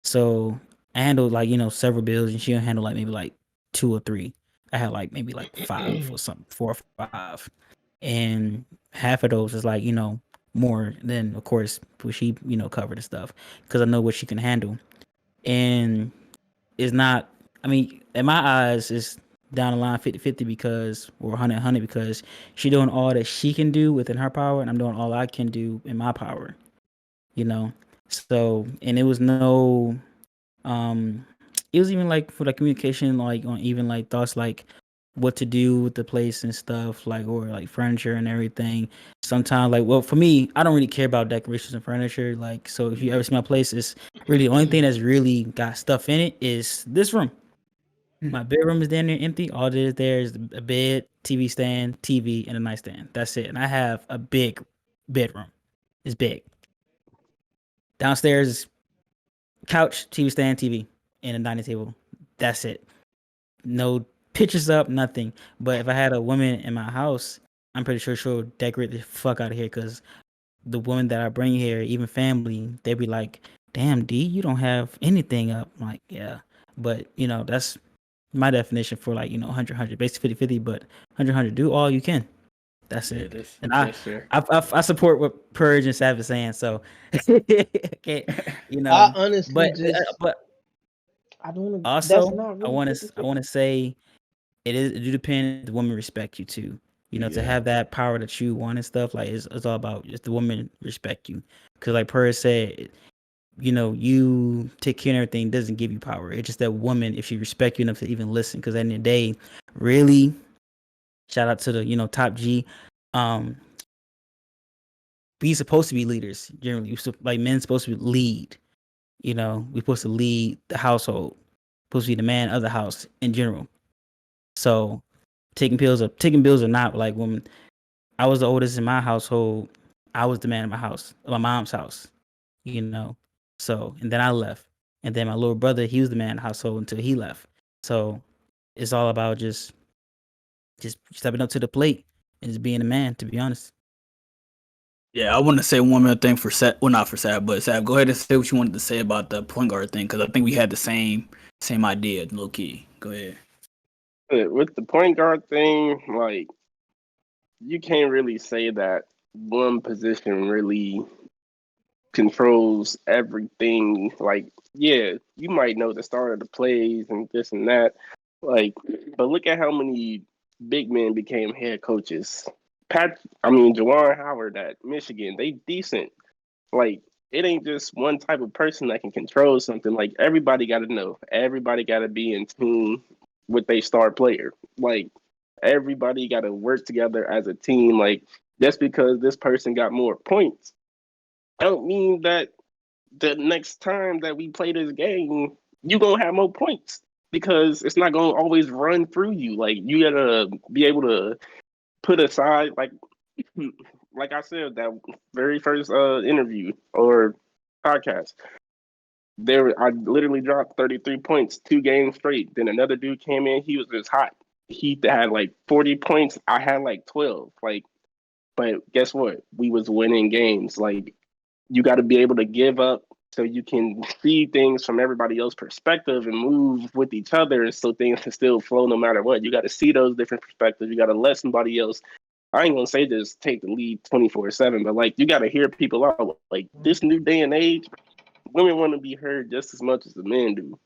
So I handled, like, you know, several bills, and she'll handle like maybe like two or three. I had like maybe like five or something, 4 or 5, and half of those is like, you know, more than, of course, what she, you know, covered and stuff, because I know what she can handle. And it's not, I mean, in my eyes, it's down the line 50-50 because, or 100 because she doing all that she can do within her power, and I'm doing all I can do in my power, you know? So, and it was no, um, it was even like for the communication, like on even like thoughts like what to do with the place and stuff, like, or like furniture and everything. Sometimes, like, well, for me, I don't really care about decorations and furniture. Like, so if you ever see my place, it's really the only thing that's really got stuff in it is this room. My bedroom is down there empty. All there is there is a bed, TV stand, TV, and a nightstand. That's it. And I have a big bedroom. It's big. Downstairs is couch, TV stand, TV, and a dining table. That's it. No pictures up, nothing. But if I had a woman in my house, I'm pretty sure she'll decorate the fuck out of here because the woman that I bring here, even family, they be like, "Damn, D, you don't have anything up." I'm like, yeah. But, you know, that's my definition for, like, you know, 100, basically 50-50, but 100, do all you can. That's Yeah, it. that's And I, that's fair. I, I, I support what Purge and Sav is saying. So, okay, you I know, honestly just but I don't. That's also, not I really want to, I 50-50. want to say it do depend if the woman respect you too. You know, to Yeah. have that power that you want and stuff, like it's all about just the woman respect you. Cause like Purge said, you know, you take care of everything doesn't give you power. It's just that woman, if she respect you enough to even listen. Cause at the end of the day, really, shout out to the, you know, top G. Um, we supposed to be leaders generally. Like men supposed to lead. You know, we supposed to lead the household. Supposed to be the man of the house in general. So taking bills or not, like when I was the oldest in my household, I was the man in my house, my mom's house, you know. So and then I left. And then my little brother, he was the man in the household until he left. So it's all about just stepping up to the plate and just being a man, to be honest. Yeah, I want to say one more thing for Seth. Well, not for Seth, but Seth, go ahead and say what you wanted to say about the point guard thing because I think we had the same idea, low key. Go ahead. But with the point guard thing, like you can't really say that one position really controls everything. Like, yeah, you might know the start of the plays and this and that. Like, but look at how many big men became head coaches. Jawan Howard at Michigan, they decent. Like, it ain't just one type of person that can control something. Like, everybody got to know. Everybody got to be in tune with their star player. Like, everybody got to work together as a team. Like, just because this person got more points I don't mean that the next time that we play this game, you gonna have more points because it's not gonna always run through you. Like you gotta be able to put aside, like I said, that very first interview or podcast. I literally dropped 33 points 2 games straight. Then another dude came in, he was just hot. He had like 40 points. I had like 12. But guess what? We was winning games. Like you got to be able to give up so you can see things from everybody else's perspective and move with each other so things can still flow no matter what. You got to see those different perspectives. You got to let somebody else. I ain't gonna say just take the lead 24/7, but like you got to hear people out. Like this new day and age, women want to be heard just as much as the men do.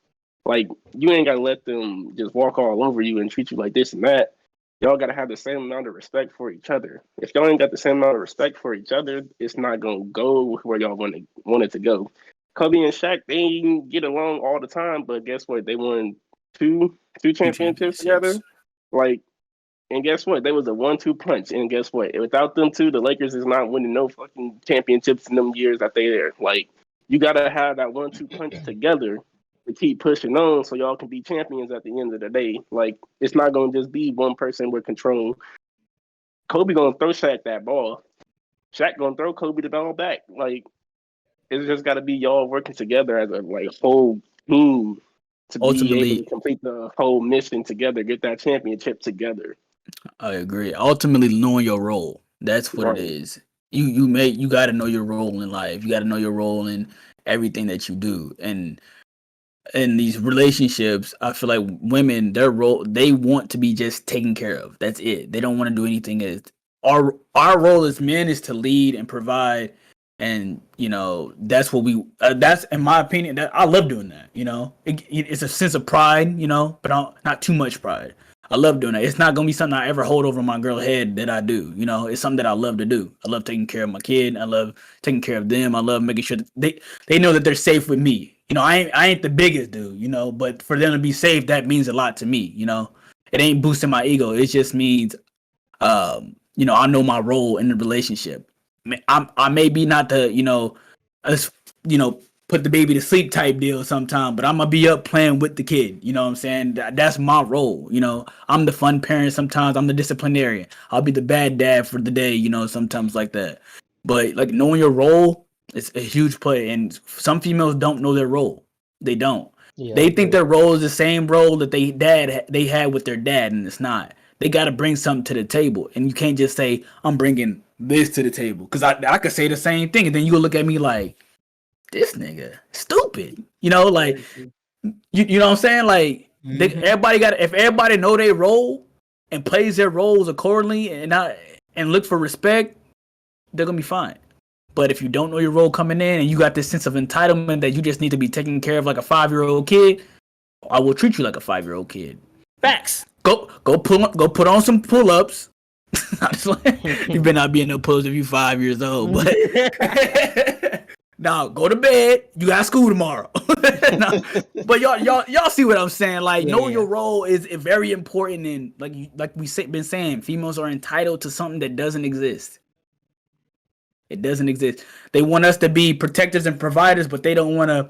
Like you ain't gotta let them just walk all over you and treat you like this and that. Y'all gotta have the same amount of respect for each other. If y'all ain't got the same amount of respect for each other, it's not gonna go where y'all want it to go. Kobe and Shaq, they didn't get along all the time, but guess what? They won two Two championships together. championships. Like, and guess what? They was a 1-2 punch. And guess what? Without them two, the Lakers is not winning no fucking championships in them years that they there. Like, you gotta have that 1-2 punch together to keep pushing on, so y'all can be champions at the end of the day. Like, it's not gonna just be one person with control. Kobe gonna throw Shaq that ball. Shaq gonna throw Kobe the ball back. Like, it's just got to be y'all working together as a like whole team to be able to Ultimately, complete the whole mission together, get that championship together. I agree. Ultimately, knowing your role. That's what it Right. is. You got to know your role in life. You got to know your role in everything that you do. And in these relationships, I feel like women, their role, they want to be just taken care of. That's it. They don't want to do anything. Our role as men is to lead and provide, and that's what we. That's in my opinion. That I love doing that. It's a sense of pride. But not too much pride. I love doing that. It's not gonna be something I ever hold over my girl's head that I do. It's something that I love to do. I love taking care of my kid. I love taking care of them. I love making sure that they know that they're safe with me. I ain't the biggest dude, but for them to be safe, that means a lot to me. It ain't boosting my ego. It just means, I know my role in the relationship. I may be not the, us, put the baby to sleep type deal sometime, but I'm gonna be up playing with the kid. You know what I'm saying? That's my role. I'm the fun parent. Sometimes I'm the disciplinarian. I'll be the bad dad for the day. Sometimes like that. But like knowing your role, it's a huge play. And some females don't know their role. They don't. Yeah, I They think agree. their role is the same role that they had with their dad, and it's not. They got to bring something to the table, and you can't just say I'm bringing this to the table because I could say the same thing, and then you will look at me like this nigga stupid. Like Very true. you know what I'm saying? Like Mhm. everybody got if everybody know their role and plays their roles accordingly and look for respect, they're gonna be fine. But if you don't know your role coming in and you got this sense of entitlement that you just need to be taken care of like a 5-year-old kid, I will treat you like a 5-year-old kid. Facts. Go put on some pull ups. You better not be in no pull ups if you 5 years old. But now go to bed. You got school tomorrow. Nah, but y'all see what I'm saying? Like Yeah, know yeah. your role is very important, and like been saying, females are entitled to something that doesn't exist. It doesn't exist. They want us to be protectors and providers, but they don't want to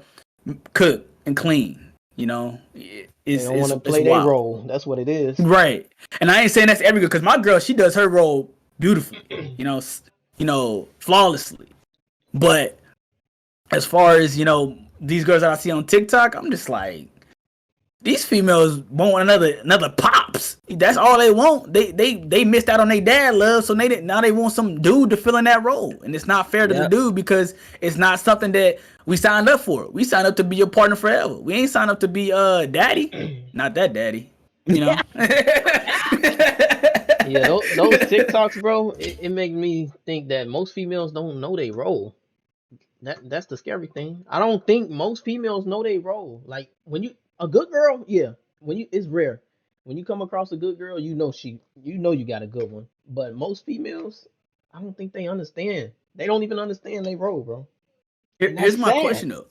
cook and clean. They don't want to It's play their wild. role. That's what it is. Right. And I ain't saying that's every girl because my girl, she does her role beautifully, flawlessly. But as far as, these girls that I see on TikTok, I'm just like, these females want another pops. That's all they want. They missed out on their dad love, so now they want some dude to fill in that role. And it's not fair to the Yep. dude because it's not something that we signed up for. We signed up to be your partner forever. We ain't signed up to be daddy. Not that daddy. You know? Yeah, those TikToks, bro, it make me think that most females don't know their role. That's the scary thing. I don't think most females know their role. Like when you a good girl, yeah. When you it's rare. When you come across a good girl, you got a good one. But most females, I don't think they understand. They don't even understand their role, bro. And Here's that's my sad. question though.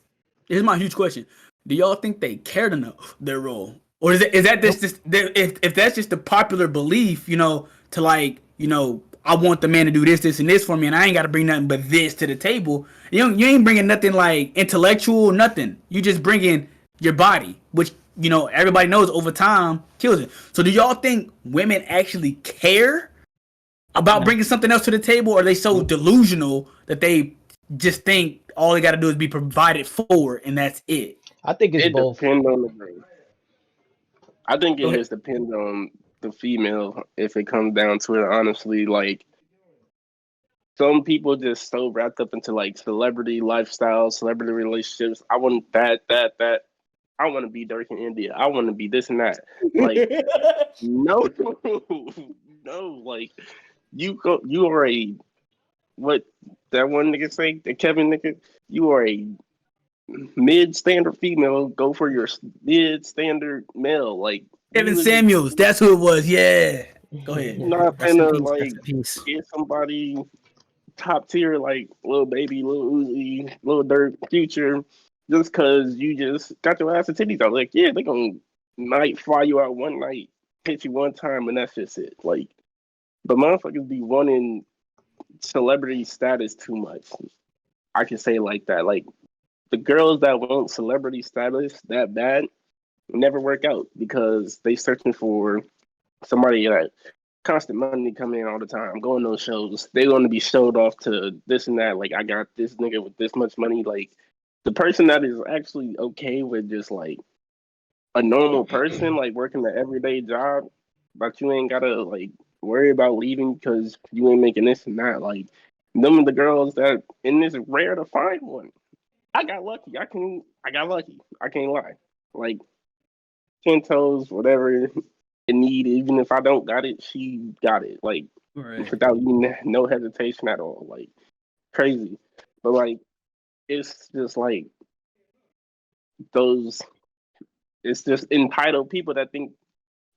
Here's my huge question. Do y'all think they care to know their role, or is that Nope. just if that's just the popular belief, to like, I want the man to do this, and this for me, and I ain't got to bring nothing but this to the table. You ain't bringing nothing like intellectual, nothing. You just bringing your body, which everybody knows over time kills it. So do y'all think women actually care about No. bringing something else to the table, or are they so Nope. delusional that they just think all they got to do is be provided for and that's it? I think it's It both. depends on the girl. I think Go it ahead. just depends on the female if it comes down to it. Honestly, like some people just so wrapped up into like celebrity lifestyle, celebrity relationships. I want that. I want to be Dirk in India. I want to be this and that. Like no, no. Like you are a what that one nigga say? The Kevin nigga. You are a mid standard female. Go for your mid standard male. Like Kevin you is Samuels, that's who it was. Yeah. Go ahead. not Rest in gonna peace. Rest like in peace. get somebody top tier like Lil Baby, Lil Uzi, Lil Durk, Future, just because you just got your ass and titties out. Like, yeah, they gonna might fly you out one night, hit you one time, and that's just it. Like, but motherfuckers be wanting celebrity status too much. I can say it like that. Like the girls that want celebrity status that bad never work out because they searching for somebody that constant money coming in all the time, going on shows. They want to be showed off to this and that. Like I got this nigga with this much money. Like the person that is actually okay with just like a normal person, like working an everyday job, but you ain't gotta like worry about leaving because you ain't making this and that. Like them are the girls that, and it's rare to find one. I got lucky. I got lucky. I can't lie. Like 10 toes, whatever it need, even if I don't got it, she got it. Like Right. without even no hesitation at all. Like crazy. But like it's just like those it's just entitled people that think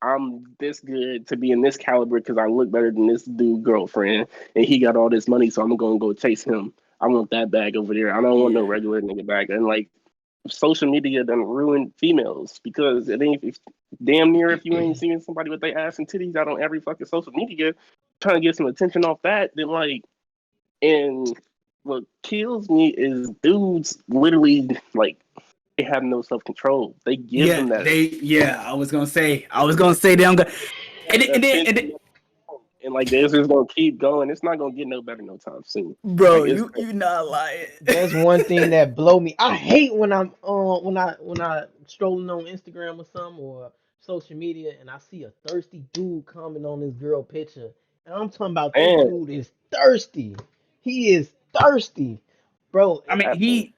I'm this good to be in this caliber because I look better than this dude girlfriend and he got all this money, so I'm gonna go chase him. I want that bag over there. I don't want no Yeah. regular nigga bag. And like social media done ruined females because it ain't if, damn near if you ain't seeing somebody with their ass and titties out on every fucking social media trying to get some attention off that, then like and what kills me is dudes literally like they have no self control. They give Yeah, them that they. Yeah, I was gonna say. They don't go. attention and like this is gonna keep going. It's not gonna get no better no time soon. Bro, Like it's you not lying. That's one thing that blow me. I hate when I'm when I strolling on Instagram or something or social media and I see a thirsty dude comment on this girl picture. And I'm talking about this man, dude is thirsty. He is thirsty. Bro, I mean, happening. he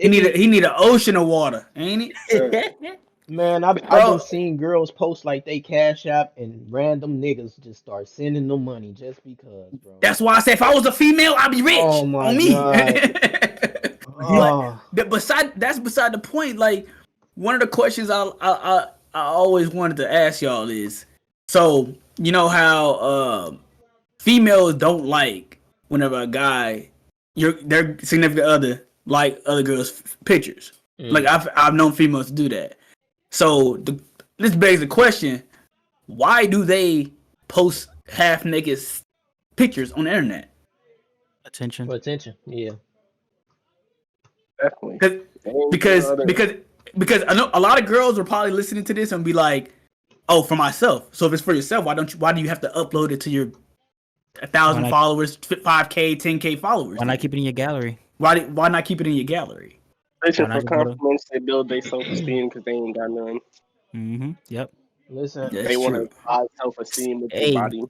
it be need an ocean of water, ain't it? man, I've been bro? seeing girls post like they cash app and random niggas just start sending them money just because, bro. That's why I say if I was a female, I'd be Oh rich my on me. god. But Oh, that's beside the point. Like one of the questions I always wanted to ask y'all is, so you know how females don't like whenever a guy their significant other like other girls' pictures. Like mm. I've known females to do that. So this begs the question: why do they post half naked pictures on the internet? Attention. For attention. Yeah. Definitely. Cause, Ain't no because other. because because I know a lot of girls are probably listening to this and be like, "Oh, for myself." So if it's for yourself, why do you have to upload it to your Why 1,000 not? followers, 5K, 10K followers? Why not Then keep it in your gallery? why not keep it in your gallery? Searching Why not for just go to? compliments, they build their self esteem because they ain't got none. Mm-hmm. Yep. Listen, They That's want true. to high self esteem with their Hey, body.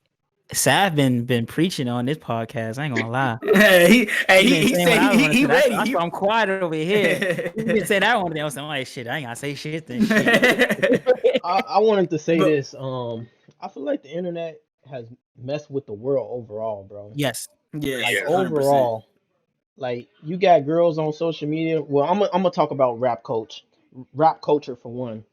Sav been preaching on this podcast. I ain't gonna lie. Hey, He been he saying said what I want to he say. ready. That's why I'm quiet over here. He been saying that one day. I'm like, shit, I ain't gotta say shit then. Shit. I wanted to say But this. I feel like the internet has messed with the world overall, bro. Yes. Like yes, Yeah. 100%. overall, like you got girls on social media. Well, I'm gonna talk about rap culture for one.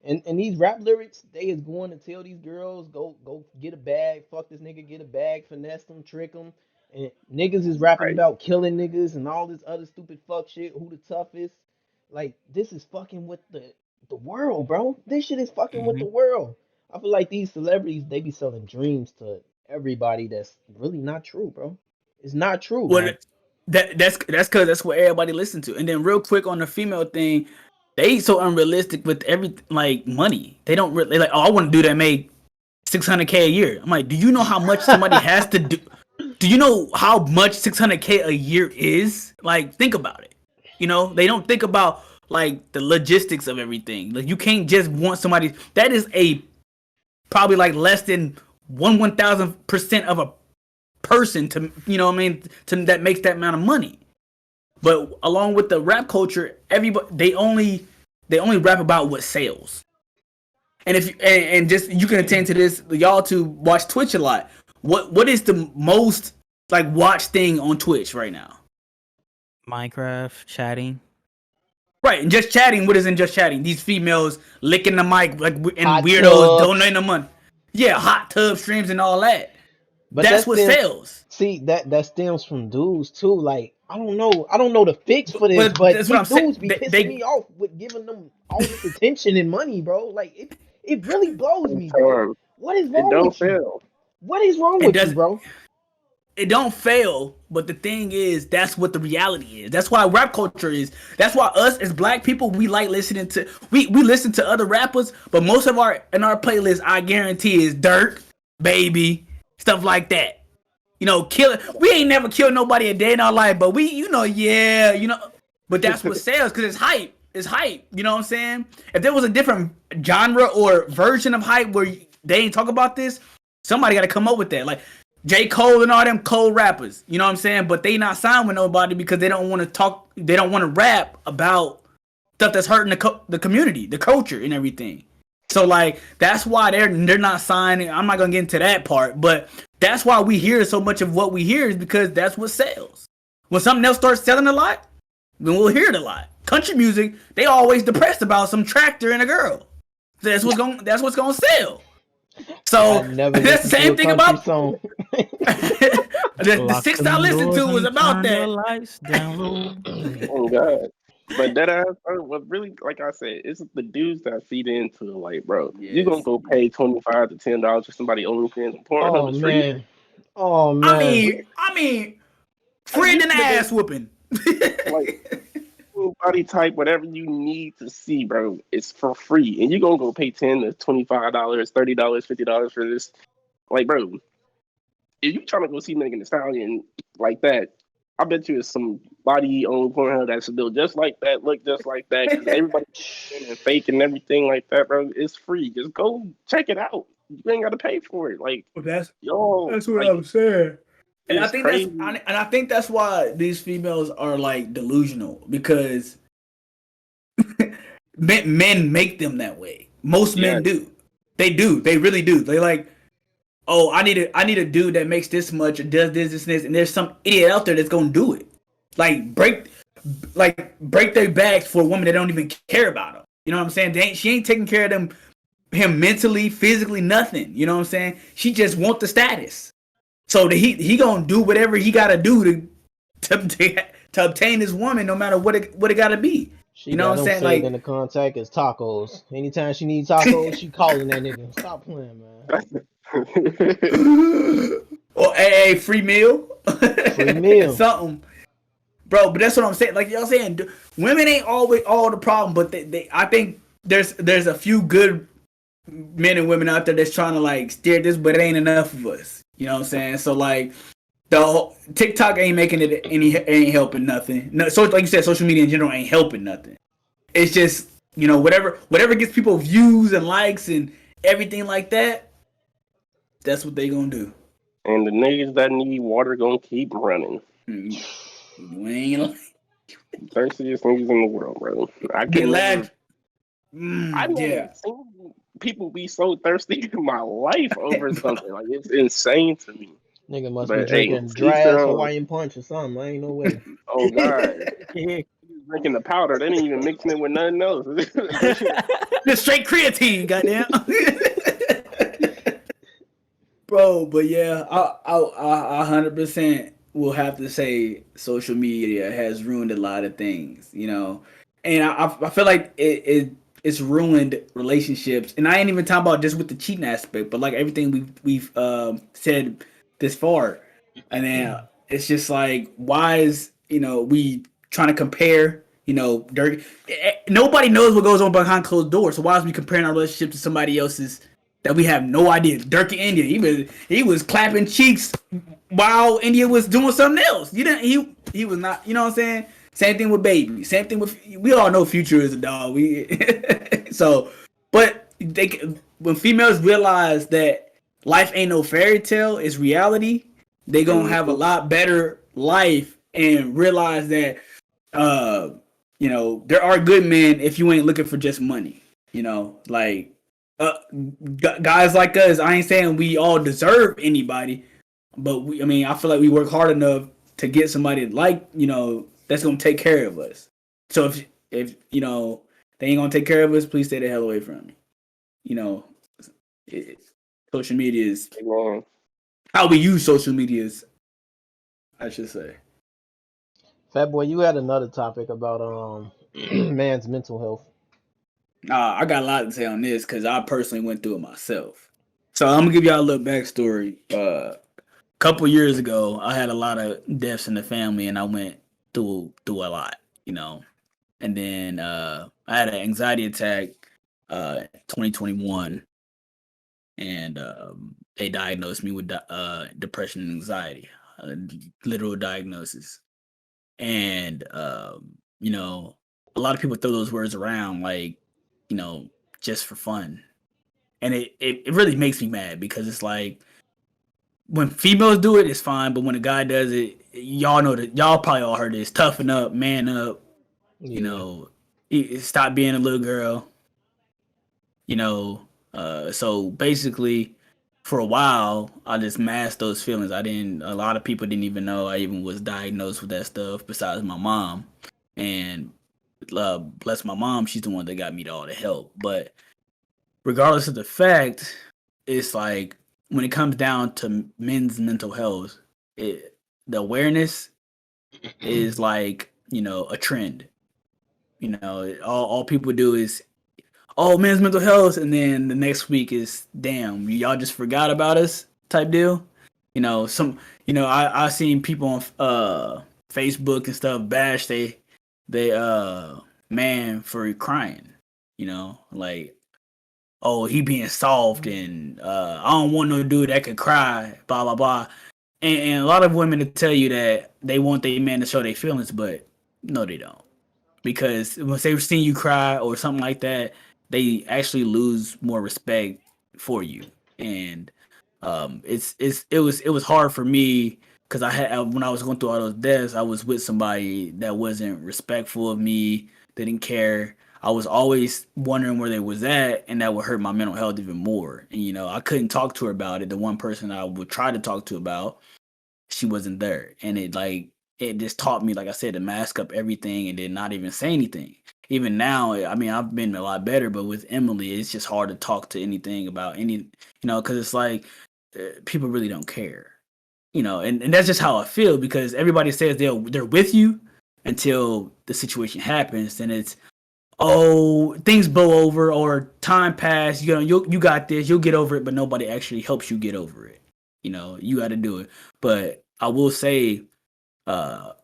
And these rap lyrics, they is going to tell these girls go get a bag, fuck this nigga, get a bag, finesse them, trick them, and niggas is rapping Right. about killing niggas and all this other stupid fuck shit. Who the toughest? Like this is fucking with the world, bro. This shit is fucking with Hmm. the world. I feel like these celebrities they be selling dreams to everybody that's really not true, bro. It's not true, Well, bro. that's because that's what everybody listen to. And then real quick on the female thing, they so unrealistic with every like money. They don't really like. Oh, I want to do that. Make 600K a year. I'm like, do you know how much somebody has to do? Do you know how much 600K a year is? Like, think about it. You know, they don't think about like the logistics of everything. Like, you can't just want somebody. That is a probably like less than 1,000% of a person to what I mean to that makes that amount of money. But along with the rap culture, everybody they only rap about what sells. And if and just you can attend to this, y'all to watch Twitch a lot. What is the most like watched thing on Twitch right now? Minecraft chatting. Right, and just chatting. What isn't just chatting? These females licking the mic like and Hot weirdos tubs. donating the money. Yeah, hot tub streams and all that. But That's that's what them. sells. See, that stems from dudes too. Like, I don't know the fix for this, But but that's what I'm these saying. dudes be pissing me off with giving them all this attention and money, bro. Like it really blows me, bro. Time. What is It wrong don't with you? fail. What is wrong it with you, does bro? it don't fail, but the thing is, that's what the reality is. That's why rap culture is. That's why us as black people, we like listening to we listen to other rappers, but most of our in our playlist, I guarantee, is Dirt, Baby, stuff like that. Killing. We ain't never killed nobody a day in our life, but but that's what sells because it's hype. It's hype. You know what I'm saying? If there was a different genre or version of hype where they ain't talk about this, somebody got to come up with that. Like J. Cole and all them cold rappers. You know what I'm saying? But they not signed with nobody because they don't want to talk. They don't want to rap about stuff that's hurting the community, the culture, and everything. So like that's why they're not signing. I'm not gonna get into that part, but that's why we hear so much of what we hear is because that's what sells. When something else starts selling a lot, then we'll hear it a lot. Country music, they always depressed about some tractor and a girl. That's what's gonna sell. I So never that's the listened to same a thing country about song. the Lock six I them listened to doors was and about turn the that. lights down low. Oh God. But that ass, what really, like I said, it's the dudes that feed into it. Like, bro, you gonna Yes. go pay $25 to $10 for somebody OnlyFans and Pornhub Oh is free. man. Oh I man. mean, I mean, Like friend you and could have ass been whooping. like body type, whatever you need to see, bro. It's for free, and you gonna go pay $10 to $25, $30, $50 for this. Like, bro, if you trying to go see Megan Thee Stallion like that, I bet you it's some body on Pornhub that's built just like that, look just like that, because everybody and fake and everything like that, bro. It's free. Just go check it out. You ain't got to pay for it. Like, that's yo, that's what like I'm saying. And I it's think that's crazy. and I think that's why these females are like delusional because men make them that way. Most Yeah, men do. They do. They really do. They like, oh, I need a dude that makes this much or does this and this, and there's some idiot out there that's gonna do it. Like break their backs for a woman that don't even care about them. You know what I'm saying? She ain't taking care of him mentally, physically, nothing. You know what I'm saying? She just want the status. So he gonna do whatever he gotta do to obtain this woman, no matter what it gotta be. She You know got what I'm them saying? saved in Like the contact as tacos. Anytime she needs tacos, she calling that nigga. Stop playing, man. or a free meal, Free meal. something, bro. But that's what I'm saying. Like y'all saying, women ain't always all the problem, but I think there's a few good men and women out there that's trying to like steer this, but it ain't enough of us. You know what I'm saying? So like the whole, TikTok ain't making it ain't helping nothing. No, so like you said, social media in general ain't helping nothing. It's just whatever gets people views and likes and everything like that. That's what they gonna do. and the niggas that need water gonna keep running. You ain't Thirstiest niggas in the world, bro. I could get never. lagged. I've never Yeah, seen people be so thirsty in my life over something. Like it's insane to me. Nigga must be But hey, drinking each dry their ass own. Hawaiian punch or something. I ain't no way. Oh God, drinking the powder. They didn't even mixing it with nothing else. the straight creatine, goddamn. Bro, but yeah, I 100% will have to say social media has ruined a lot of things, and I feel like it's ruined relationships, and I ain't even talking about just with the cheating aspect, but like everything we've said this far, and then it's just like why is we trying to compare. Dirty. Nobody knows what goes on behind closed doors. So why is we comparing our relationship to somebody else's that we have no idea? Dirk in India, he was clapping cheeks while India was doing something else. You didn't. He was not. You know what I'm saying? Same thing with Baby. Same thing with. We all know Future is a dog. So, but when females realize that life ain't no fairy tale, it's reality. They gonna have a Mhm. lot better life and realize that uh there are good men if you ain't looking for just money. Like uh, guys like us. I ain't saying we all deserve anybody, but I feel like we work hard enough to get somebody like that's gonna take care of us. So if they ain't gonna take care of us, please stay the hell away from me. You know, it, social media is Man, how we use social medias, I should say. Fat boy, you had another topic about man's mental health. I got a lot to say on this because I personally went through it myself. So I'm gonna give y'all a little backstory. A couple years ago, I had a lot of deaths in the family, and I went through a lot, you know. And then I had an anxiety attack, 2021, and they diagnosed me with depression and anxiety, literal diagnosis. And you know, a lot of people throw those words around like, you know, just for fun, and it really makes me mad because it's like when females do it, it's fine, but when a guy does it, y'all know that y'all probably all heard this: toughen up, man up, you Yeah. know, stop being a little girl, you know. So basically, for a while, I just masked those feelings. I didn't. A lot of people didn't even know I even was diagnosed with that stuff. Besides my mom, and bless my mom, she's the one that got me to all the help. But regardless of the fact, it's like when it comes down to men's mental health, the awareness is like, you know, a trend. You know, all people do is, oh, men's mental health, and then the next week is, damn, y'all just forgot about us type deal. You know, I seen people on Facebook and stuff bash they man for crying. You know, like, oh, he being soft, and I don't want no dude that could cry, blah blah blah. And a lot of women to tell you that they want their man to show their feelings, but no, they don't, because once they've seen you cry or something like that, they actually lose more respect for you. And it was hard for me because I had when I was going through all those deaths, I was with somebody that wasn't respectful of me, didn't care. I was always wondering where they was at, and that would hurt my mental health even more. And you know, I couldn't talk to her about it. The one person I would try to talk to about, she wasn't there, and it just taught me, like I said, to mask up everything and then not even say anything. Even now, I mean, I've been a lot better, but with Emily, it's just hard to talk to anything about any, you know, because it's like people really don't care, you know, and that's just how I feel, because everybody says they're with you until the situation happens, and it's, oh, things blow over or time pass, you know, you got this, you'll get over it, but nobody actually helps you get over it. You know, you got to do it. But I will say, uh,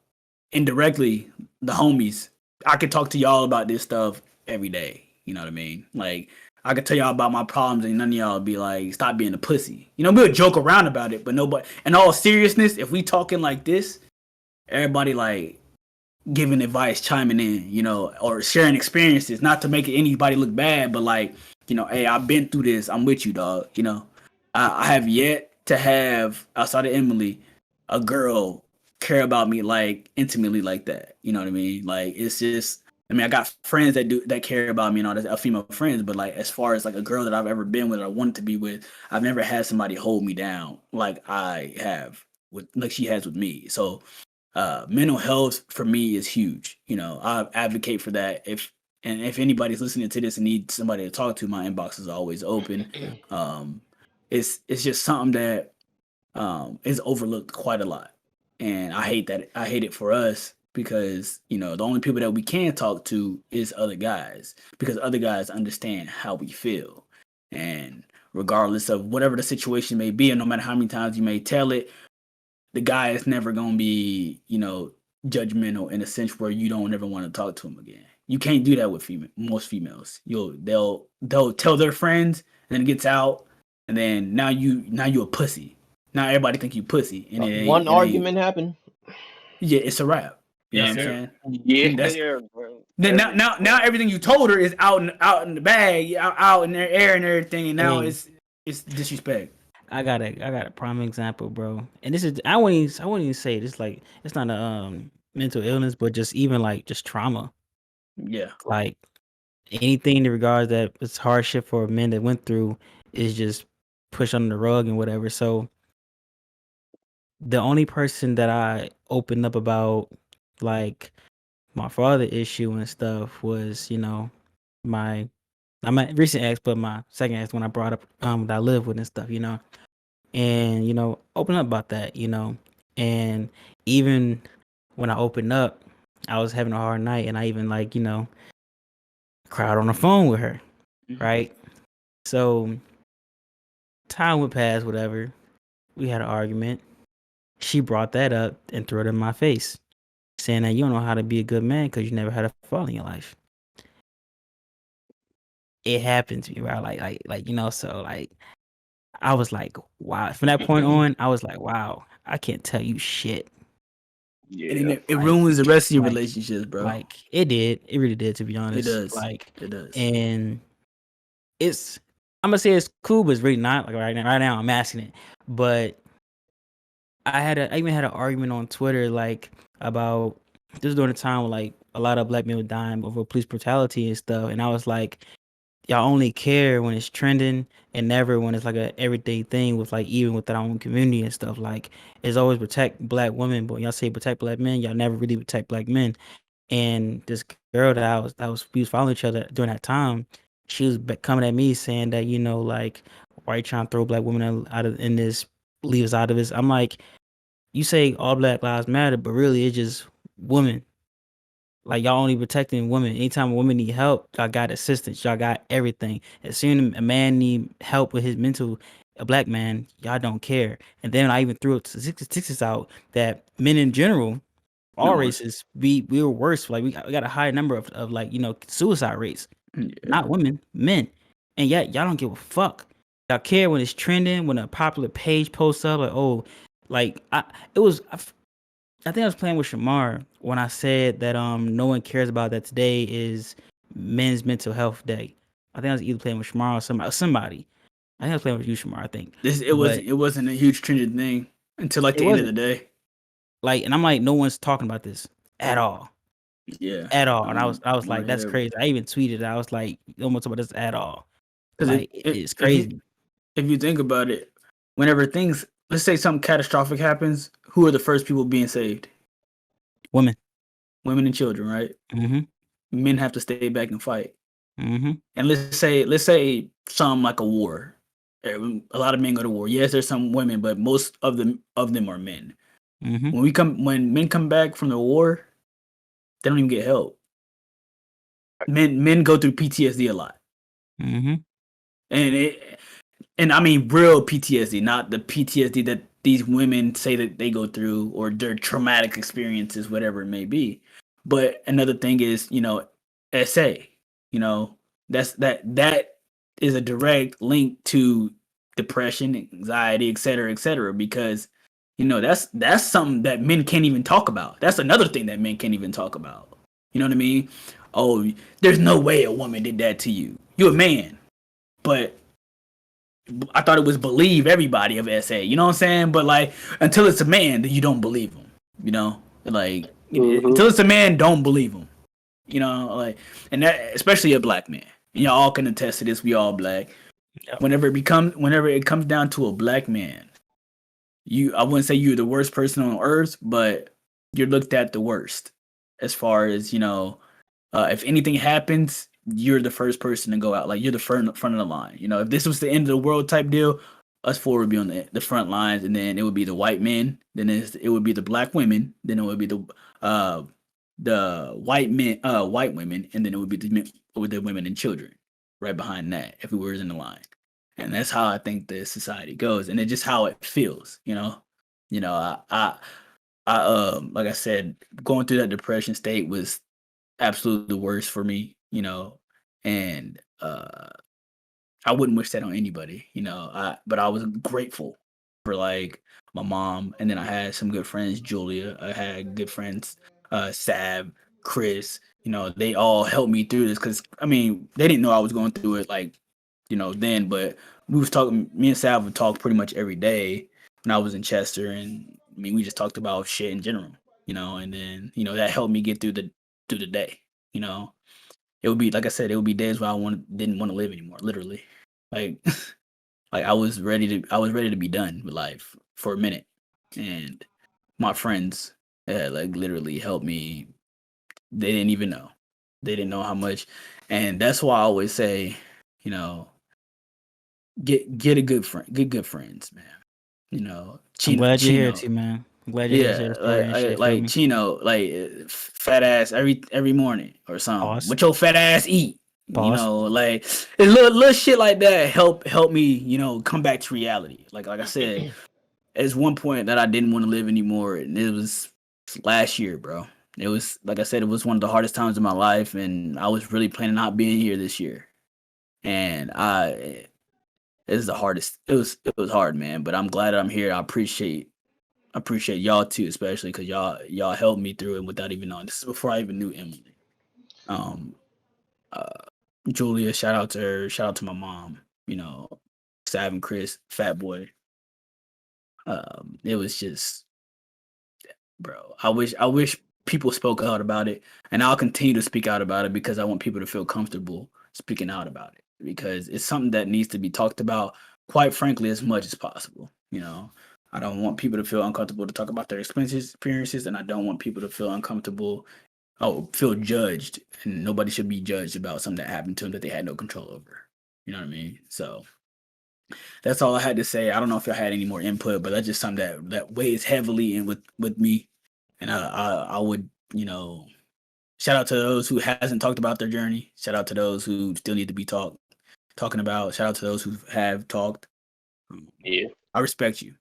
indirectly, the homies, I could talk to y'all about this stuff every day. You know what I mean? Like, I could tell y'all about my problems, and none of y'all would be like, stop being a pussy. You know, we'll joke around about it, but nobody, in all seriousness, if we talking like this, everybody like giving advice, chiming in, you know, or sharing experiences, not to make anybody look bad, but like, you know, hey, I've been through this. I'm with you, dog. You know, I have yet to have, outside of Emily, a girl care about me like intimately like that. You know what I mean? Like, it's just, I mean, I got friends that care about me and all that, female friends, but like, as far as like a girl that I've ever been with or wanted to be with, I've never had somebody hold me down like I have with, like she has with me. So mental health for me is huge. You know, I advocate for that. If anybody's listening to this and needs somebody to talk to, my inbox is always open. Um, it's just something that is overlooked quite a lot, and I hate that. I hate it for us because, you know, the only people that we can talk to is other guys, because other guys understand how we feel, and regardless of whatever the situation may be, and no matter how many times you may tell it, the guy is never gonna be, you know, judgmental in a sense where you don't ever want to talk to him again. You can't do that with most females. They'll tell their friends, and then it gets out, and then now you a pussy. Now everybody think you pussy, and One it ain't. argument happened. Yeah, it's a wrap. You know Yes, what I'm sir. saying? Yeah, That's yeah, bro. then now everything you told her is out in the bag, out in the air and everything, and now Hey, it's disrespect. I got a prime example, bro. And this is I wouldn't even say this, like, it's not a mental illness, but just even like just trauma. Yeah. Like anything in regards that it's hardship for men that went through is just pushed under the rug and whatever. So the only person that I opened up about, like, my father issue and stuff was, you know, my not my recent ex, but my second ex, when I brought up that I live with and stuff, you know. and open up about that. And even when I opened up, I was having a hard night, and I even cried on the phone with her, Mhm. right? So time went past, whatever. We had an argument. She brought that up and threw it in my face, saying that you don't know how to be a good man because you never had a fall in your life. It happened to me, right? So I was like, wow. From that point on, I was like, wow, I can't tell you shit. And then Yeah. it Like, ruins the rest of your like, relationships, bro. like it did. It really did, to be It honest. does. It does. And it's, I'm gonna say it's cool, but it's really not. Like right now, I'm asking it. But I even had an argument on Twitter, about this was during a time when a lot of black men were dying over police brutality and stuff. And I was like, y'all only care when it's trending and never when it's like a everyday thing with even with our own community and stuff. It's always protect black women, but y'all say protect black men, y'all never really protect black men. And this girl we was following each other during that time, she was coming at me saying that why you trying to throw black women out of in this, leave us out of this. I'm like, you say all black lives matter, but really it's just women. Like, y'all only protecting women. Anytime a woman need help, y'all got assistance. Y'all got everything. As soon as a man need help with his mental, a black man, y'all don't care. And then I even threw it to statistics out that men in general, all No worse. races, we were worse. We got a high number of suicide rates. Yeah. Not women, men. And yet y'all don't give a fuck. Y'all care when it's trending, when a popular page posts up, it was. I think I was playing with Shamar when I said that no one cares about that today is Men's Mental Health Day. I think I was either playing with Shamar or somebody. I think I was playing with you, Shamar. I think, It but wasn't a huge trending thing until like it the end of the wasn't. day. And I'm like, no one's talking about this at all, Yeah. at all. And I was More like, that's heavy. crazy. I even tweeted. I was like, no one's talking about this at all. Because It's if you crazy. if you think about it, whenever things, let's say something catastrophic happens, who are the first people being saved? Women. Women and children, right? Mm-hmm. Men have to stay back and fight. Mm-hmm. And let's say some like a war. A lot of men go to war. Yes, there's some women, but most of them are men. Mm-hmm. When men come back from the war, they don't even get help. Men go through PTSD a lot, Mm-hmm. and I mean real PTSD, not the PTSD that these women say that they go through or their traumatic experiences, whatever it may be. But another thing is, SA, that is a direct link to depression, anxiety, et cetera, because that's something that men can't even talk about. That's another thing that men can't even talk about. You know what I mean? Oh, there's no way a woman did that to you. You're a man, but I thought it was believe everybody of SA. You know what I'm saying? But until it's a man, then you don't believe him. Mm-hmm. Until it's a man, don't believe him. And that especially a black man. And y'all all can attest to this. We all black. Yep. Whenever it comes down to a black man, I wouldn't say you're the worst person on earth, but you're looked at the worst as far as if anything happens, you're the first person to go out. Like you're the front of the line. If this was the end of the world type deal, us four would be on the front lines, and then it would be the white men, then it would be the black women, then it would be the white women, and then it would be the women and children right behind that if we were in the line. And that's how I think the society goes, and it's just how it feels. Like I said, going through that depression state was absolutely the worst for me, and I wouldn't wish that on anybody, but I was grateful for my mom, and then I had some good friends, Julia. I had good friends, Sab, Chris. They all helped me through this because I mean they didn't know I was going through it then, but we was talking. Me and Sab would talk pretty much every day when I was in Chester, and I mean we just talked about shit in general, and then that helped me get through the day, you know it would be like I said, it would be days where didn't want to live anymore, literally. Like like I was ready to be done with life for a minute. And my friends literally helped me. They didn't even know. They didn't know how much. And that's why I always say, you know, get a good friend, get good friends, man. I'm glad you're here Chino. too, man. I'm glad you're here to share Yeah, the story and shit. Feel like me? Chino, fat ass every morning or something. Pause. What your fat ass eat? Pause. Like it's little shit like that help me, come back to reality. Like I said, there's one point that I didn't want to live anymore, and it was last year, bro. It was like I said, it was one of the hardest times of my life, and I was really planning on not being here this year. And it's the hardest. It was hard, man. But I'm glad that I'm here. I appreciate y'all too, especially because y'all helped me through it without even knowing. This is before I even knew Emily. Um, uh, Julia, shout out to her. Shout out to my mom. Sav and Chris, Fat Boy. It was just, bro. I wish people spoke out about it, and I'll continue to speak out about it because I want people to feel comfortable speaking out about it because it's something that needs to be talked about. Quite frankly, as much as possible. I don't want people to feel uncomfortable to talk about their experiences, and I don't want people to feel uncomfortable, feel judged, and nobody should be judged about something that happened to them that they had no control over. You know what I mean? So that's all I had to say. I don't know if I had any more input, but that's just something that weighs heavily in with me, and I would shout out to those who hasn't talked about their journey. Shout out to those who still need to be talking about. Shout out to those who have talked. Yeah. I respect you.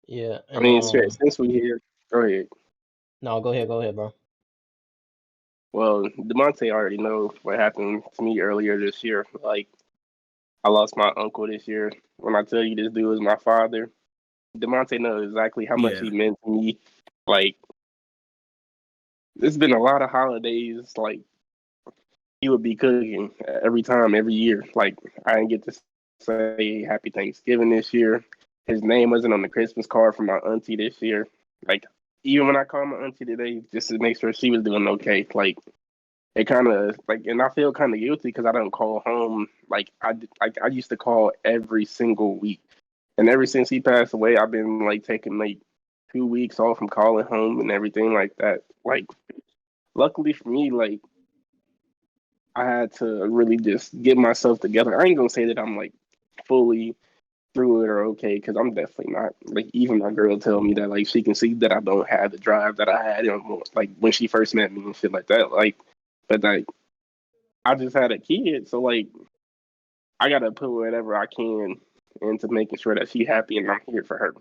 Yeah, I and mean, since we here, go ahead. no, go ahead, bro. Well, Demonte already know what happened to me earlier this year. Like, I lost my uncle this year. When I tell you this dude is my father, Demonte knows exactly how much Yeah. he meant to me. Like, there's been a lot of holidays. Like, he would be cooking every time, every year. Like, I didn't get to say Happy Thanksgiving this year. His name wasn't on the Christmas card from my auntie this year. Like, even when I called my auntie today, just to make sure she was doing okay, like, it kind of like, and I feel kind of guilty because I don't call home. I used to call every single week, and ever since he passed away, I've been like taking like 2 weeks off from calling home and everything like that. Like, luckily for me, like I had to really just get myself together. I ain't gonna say that I'm like fully through it or okay because I'm definitely not. Like, even my girl tell me that like she can see that I don't have the drive that I had like when she first met me and shit like that. Like, but like I just had a kid, so like I gotta put whatever I can into making sure that she's happy and I'm here for her.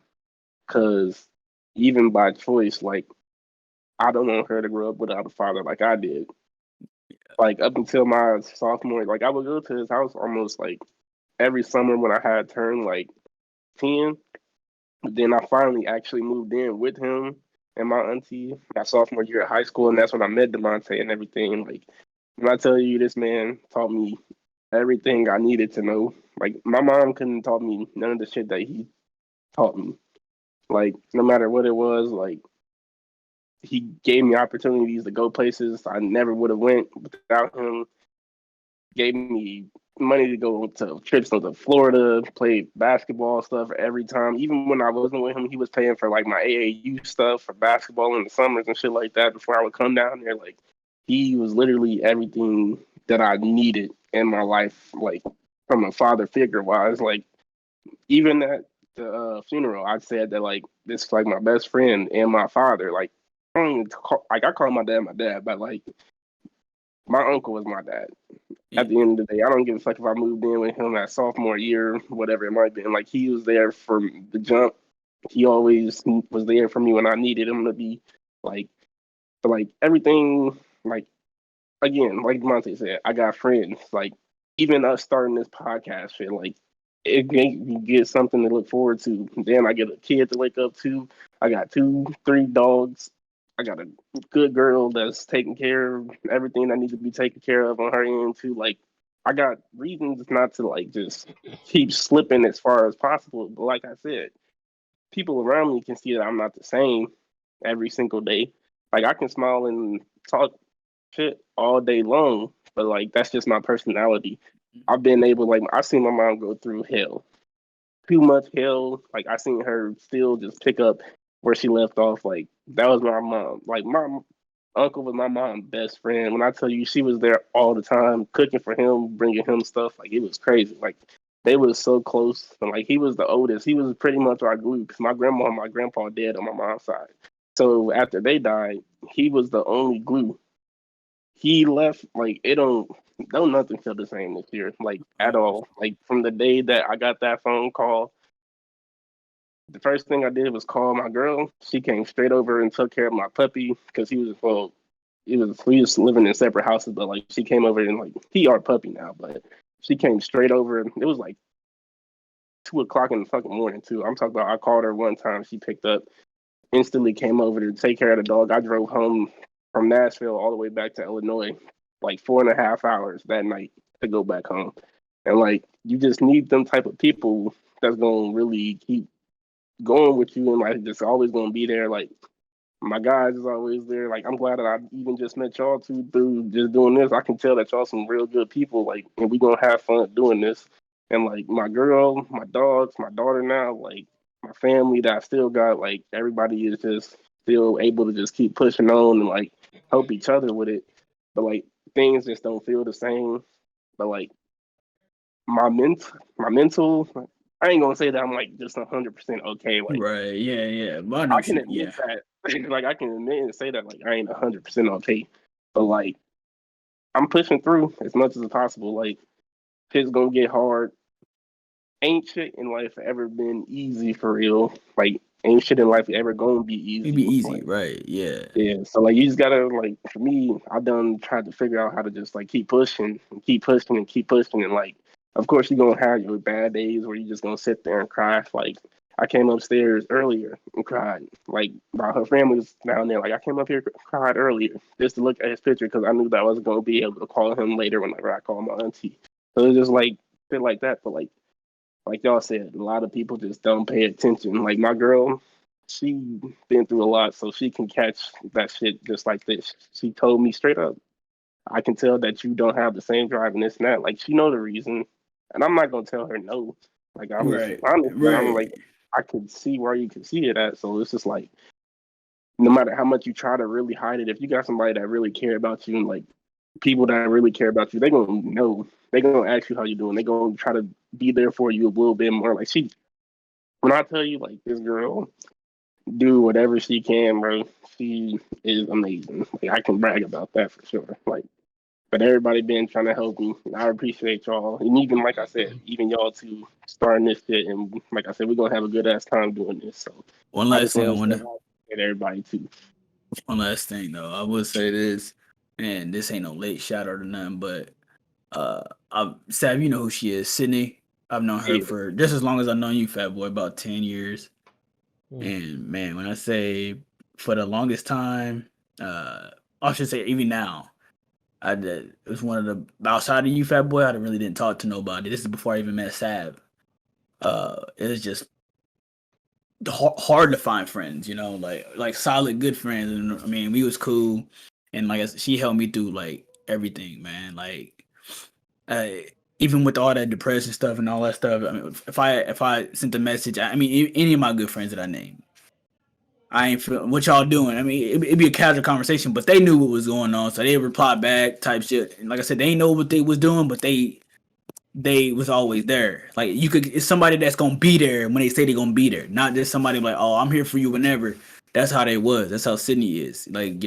Cause even by choice, like I don't want her to grow up without a father like I did. Like up until my sophomore, like I would go to his house almost like every summer when I had turned like 10. But then I finally actually moved in with him and my auntie my sophomore year at high school, and that's when I met Demonte and everything. Like when I tell you, this man taught me everything I needed to know. Like my mom couldn't taught me none of the shit that he taught me. Like no matter what it was, like he gave me opportunities to go places I never would have went without him. Gave me money to go to trips to Florida, play basketball stuff every time. Even when I wasn't with him, he was paying for like my AAU stuff for basketball in the summers and shit like that before I would come down there. Like he was literally everything that I needed in my life, like from a father figure wise. Like even at the funeral, I said that like this is like my best friend and my father. Like I don't even I call my dad, but like my uncle was my dad. At the end of the day, I don't give a fuck if I moved in with him that sophomore year, whatever it might be. And like he was there from the jump. He always was there for me when I needed him to be. Like, so like everything. Like again, like Monte said, I got friends. Like even us starting this podcast shit, like it makes me get something to look forward to. Then I get a kid to wake up to. I got 3 dogs. I got a good girl that's taking care of everything that needs to be taken care of on her end too. Like I got reasons not to like just keep slipping as far as possible. But like I said, people around me can see that I'm not the same every single day. Like I can smile and talk shit all day long, but like that's just my personality. I've been able like I've seen my mom go through hell. Too much hell. Like I seen her still just pick up where she left off. Like that was my mom. Like my uncle was my mom's best friend. When I tell you she was there all the time, cooking for him, bringing him stuff, like it was crazy. Like they was so close. And like he was the oldest. He was pretty much our glue because my grandma and my grandpa dead on my mom's side. So after they died, he was the only glue. He left like it don't nothing feel the same this year, like at all. Like from the day that I got that phone call, the first thing I did was call my girl. She came straight over and took care of my puppy because we was living in separate houses, but like she came over and like he our puppy now, but she came straight over. It was like 2 o'clock in the fucking morning too. I'm talking about I called her one time, she picked up, instantly came over to take care of the dog. I drove home from Nashville all the way back to Illinois, like 4.5 hours that night to go back home. And like you just need them type of people that's gonna really keep going with you and like just always gonna be there. Like my guys is always there. Like I'm glad that I even just met y'all two through just doing this. I can tell that y'all some real good people. Like, and we gonna have fun doing this. And like my girl, my dogs, my daughter now, like my family that I still got, like everybody is just still able to just keep pushing on and like help each other with it. But like things just don't feel the same. But like my mental, I ain't gonna say that I'm like just 100% okay. Like Right. Yeah. Yeah. But I know I what can you. admit Yeah. that. Like I can admit and say that like I ain't 100% okay, but like I'm pushing through as much as possible. Like shit's gonna get hard. Ain't shit in life ever been easy for real. Like ain't shit in life ever gonna be It'd easy. be easy. Like Right. Yeah. yeah, so like you just gotta like for me, I done tried to figure out how to just like keep pushing and keep pushing and keep pushing and like of course you're gonna have your bad days where you just gonna sit there and cry. Like I came upstairs earlier and cried. Like her family was down there. Like I came up here cried earlier just to look at his picture because I knew that I wasn't gonna be able to call him later whenever I call my auntie. So it's just like shit like that. But like y'all said, a lot of people just don't pay attention. Like my girl, she been through a lot, so she can catch that shit just like this. She told me straight up, I can tell that you don't have the same drive and this and that. Like she know the reason, and I'm not gonna tell her no. Like I'm just Right. honest, but I'm like Right. I can see where you can see it at. So it's just like no matter how much you try to really hide it, if you got somebody that really care about you and like people that really care about you, they gonna know. They gonna ask you how you doing. They gonna try to be there for you a little bit more. Like she, when I tell you, like this girl do whatever she can, bro. She is amazing. Like I can brag about that for sure. Like, but everybody been trying to help me. And I appreciate y'all, and even like I said, even y'all too starting this shit. And like I said, we're gonna have a good ass time doing this. So One I last just thing I want to want say to. hi to everybody too. One last thing though, I would say this, and this ain't no late shout out or nothing, but Sav, you know who she is, Sydney. I've known her Yeah, for just as long as I've known you, Fat Boy, about 10 years. Mm. And man, when I say for the longest time, I should say even now, I did. It was one of the outside of you, Fat Boy. I really didn't talk to nobody. This is before I even met Sav. It was just hard to find friends, like solid good friends. And I mean, we was cool, and like she helped me through like everything, man. Like, uh, even with all that depression stuff and all that stuff. I mean, if I sent a message, I mean, any of my good friends that I named, I ain't feel what y'all doing. I mean, it'd be a casual conversation, but they knew what was going on, so they reply back type shit. And like I said, they ain't know what they was doing, but they was always there. Like it's somebody that's gonna be there when they say they're gonna be there, not just somebody like, oh, I'm here for you whenever. That's how they was. That's how Sydney is. Like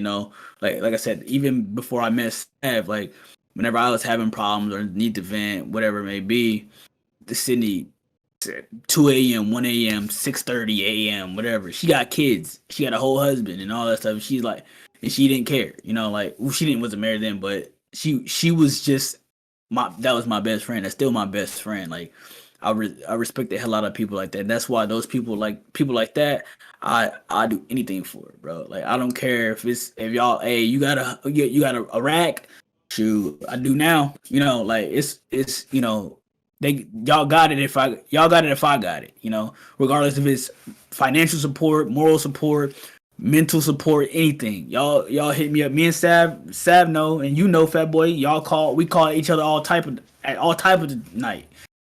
like I said, even before I met Sav, like whenever I was having problems or need to vent, whatever it may be, the Sydney 2 a.m., 1 a.m., 6:30 a.m., whatever. She got kids. She got a whole husband and all that stuff. She's like, and she didn't care. Like she didn't wasn't married then, but she was just that was my best friend. That's still my best friend. Like I respect the hell out of people like that. That's why those people like that. I do anything for it, bro. Like I don't care if y'all, hey, you got a rack. Shoot, I do now. Like it's y'all got it if I got it. Regardless if it's financial support, moral support, mental support, anything. Y'all hit me up. Me and Sav know, and Fat Boy. We call each other at all type of the night.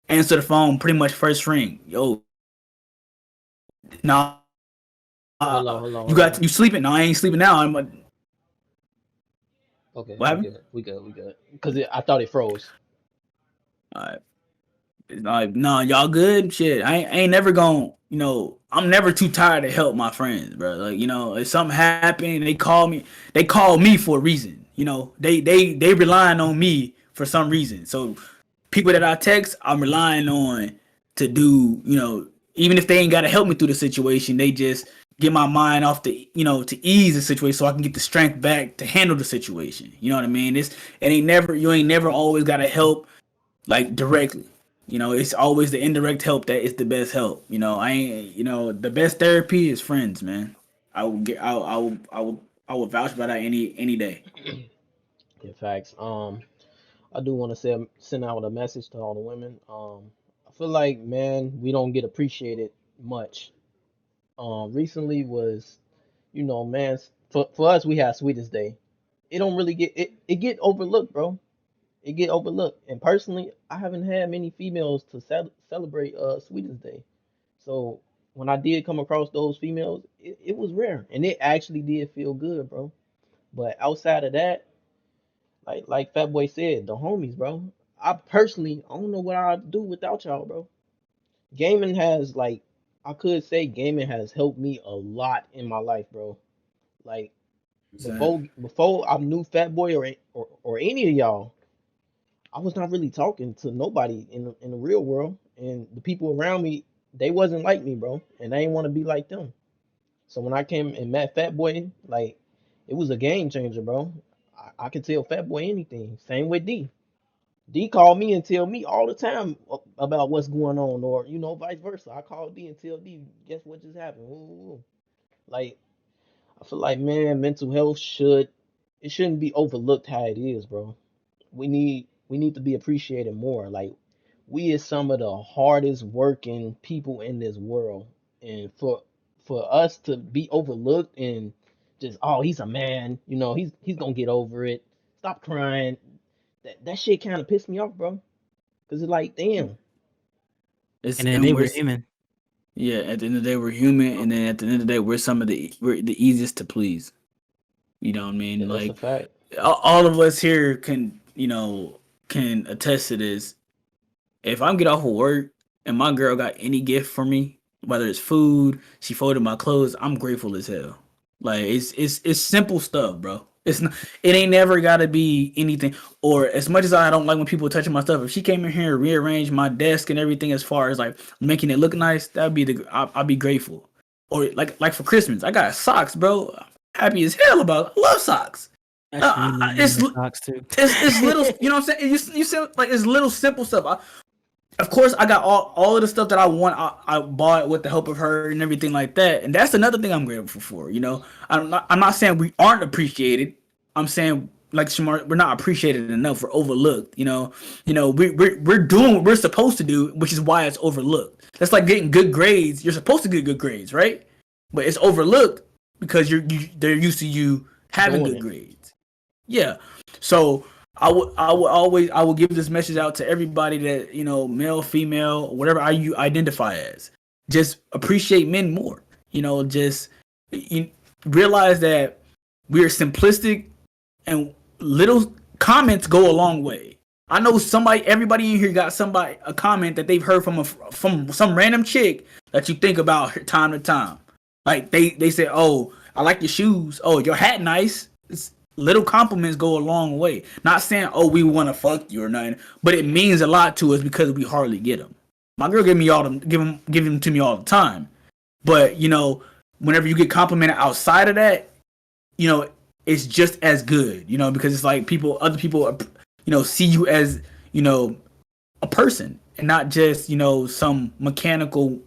Answer the phone pretty much first ring. Yo, nah, Hold on, hold on, you hold on. got you sleeping? No, I ain't sleeping now. Okay, What we happened? good. We good. We good. Because I thought it froze. All right. Like, no, y'all good? Shit, I ain't never gonna, I'm never too tired to help my friends, bro. Like, if something happened, they call me for a reason. They relying on me for some reason. So people that I text, I'm relying on to do, even if they ain't gotta help me through the situation, they just get my mind off the, to ease the situation so I can get the strength back to handle the situation. You know what I mean? You ain't never always gotta help like directly. It's always the indirect help that is the best help. I ain't. The best therapy is friends, man. I will get. I will vouch by that any day. In facts. I do want to send out a message to all the women. I feel like, man, we don't get appreciated much. Recently was, man, for us we had Sweetest Day. It don't really it get overlooked, bro. It get overlooked. And personally, I haven't had many females to celebrate Sweetest Day. So when I did come across those females, it was rare, and it actually did feel good, bro. But outside of that, like Fat Boy said, the homies, bro. I don't know what I'd do without y'all, bro. Gaming has I could say gaming has helped me a lot in my life, bro. Like before I knew Fat Boy or any of y'all, I was not really talking to nobody in the real world, and the people around me, they wasn't like me, bro, and I didn't want to be like them. So when I came and met Fat Boy, it was a game changer, bro. I could tell Fat Boy anything. Same with D. D called me and tell me all the time about what's going on, or vice versa. I call D and tell D, guess what just happened? Woo, woo, woo. Like I feel like, man, mental health shouldn't be overlooked how it is, bro. We need to be appreciated more. Like we is some of the hardest working people in this world, and for us to be overlooked and just, oh, he's a man, he's gonna get over it. Stop crying. That shit kind of pissed me off, bro. Cause it's like, damn. It's And then and they we're were human. Yeah. At the end of the day, we're human, and then at the end of the day, we're the easiest to please. You know what I mean? That's a Like fact. all of us here can attest to this. If I'm get off of work and my girl got any gift for me, whether it's food, she folded my clothes, I'm grateful as hell. Like it's simple stuff, bro. It ain't never gotta be anything. Or as much as I don't like when people touching my stuff, if she came in here and rearranged my desk and everything as far as like making it look nice, that'd be I'll be grateful. Or like for Christmas, I got socks, bro. I'm happy as hell about. I love socks. Actually, It's the socks too. it's little, you know what I'm saying? You said like it's little simple stuff. Of course, I got all of the stuff that I want. I bought with the help of her and everything like that. And that's another thing I'm grateful for. I'm not saying we aren't appreciated. I'm saying like Shamar, we're not appreciated enough. We're overlooked. We're doing what we're supposed to do, which is why it's overlooked. That's like getting good grades. You're supposed to get good grades, right? But it's overlooked because they're used to you having Doing good it. grades. Yeah. So I will give this message out to everybody that male, female, whatever you identify as. Just appreciate men more. Just you realize that we are simplistic and little comments go a long way. I know everybody in here got a comment that they've heard from some random chick that you think about time to time. Like they say, "Oh, I like your shoes. Oh, your hat nice." Little compliments go a long way. Not saying, "Oh, we want to fuck you" or nothing, but it means a lot to us because we hardly get them. My girl give them to me all the time. But whenever you get complimented outside of that, you know, it's just as good. Because it's like other people, see you as a person and not just some mechanical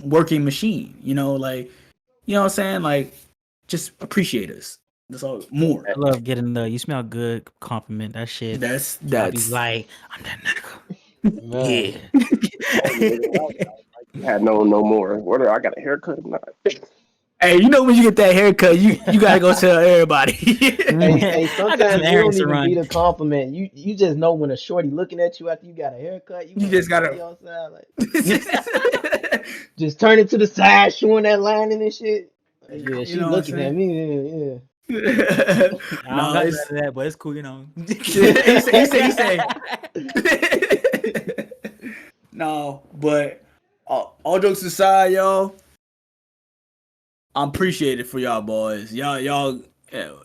working machine. Like what I'm saying, like just appreciate us. That's all more. I love getting the "you smell good" compliment. That shit. That's I'll be that's like, I'm that nigga. Man. Yeah. Had no more. Whether I got a haircut or not. Hey, when you get that haircut, you gotta go tell everybody. Hey, I got some sometimes it don't errands to even be run. the compliment. You just know when a shorty looking at you after you got a haircut, you You want to just stay gotta. outside, just turn it to the side, showing that lining and shit. Like, yeah, You she know what I'm looking at saying? me. Yeah, I don't No, got none it's of that, but it's cool, he say. No, But all jokes aside, y'all, I'm appreciated for y'all boys. Y'all,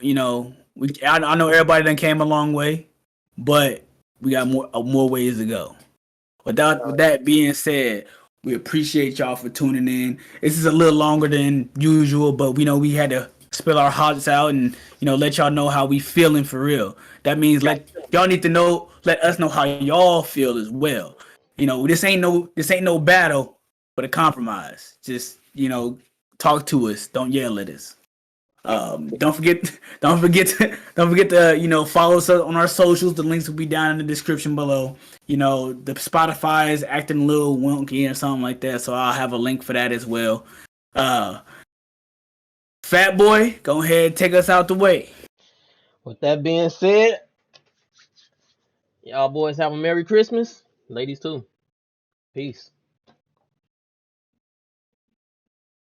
you know, I know everybody done came a long way, but we got more ways to go. With that being said, we appreciate y'all for tuning in. This is a little longer than usual, but we know we had to spill our hearts out and let y'all know how we feeling for real. That means y'all need to let us know how y'all feel as well. This ain't no battle, but a compromise. Just talk to us. Don't yell at us. Don't forget to follow us on our socials. The links will be down in the description below. The Spotify is acting a little wonky or something like that, so I'll have a link for that as well. Fat Boy, go ahead, take us out the way. With that being said, y'all boys have a Merry Christmas. Ladies too. Peace.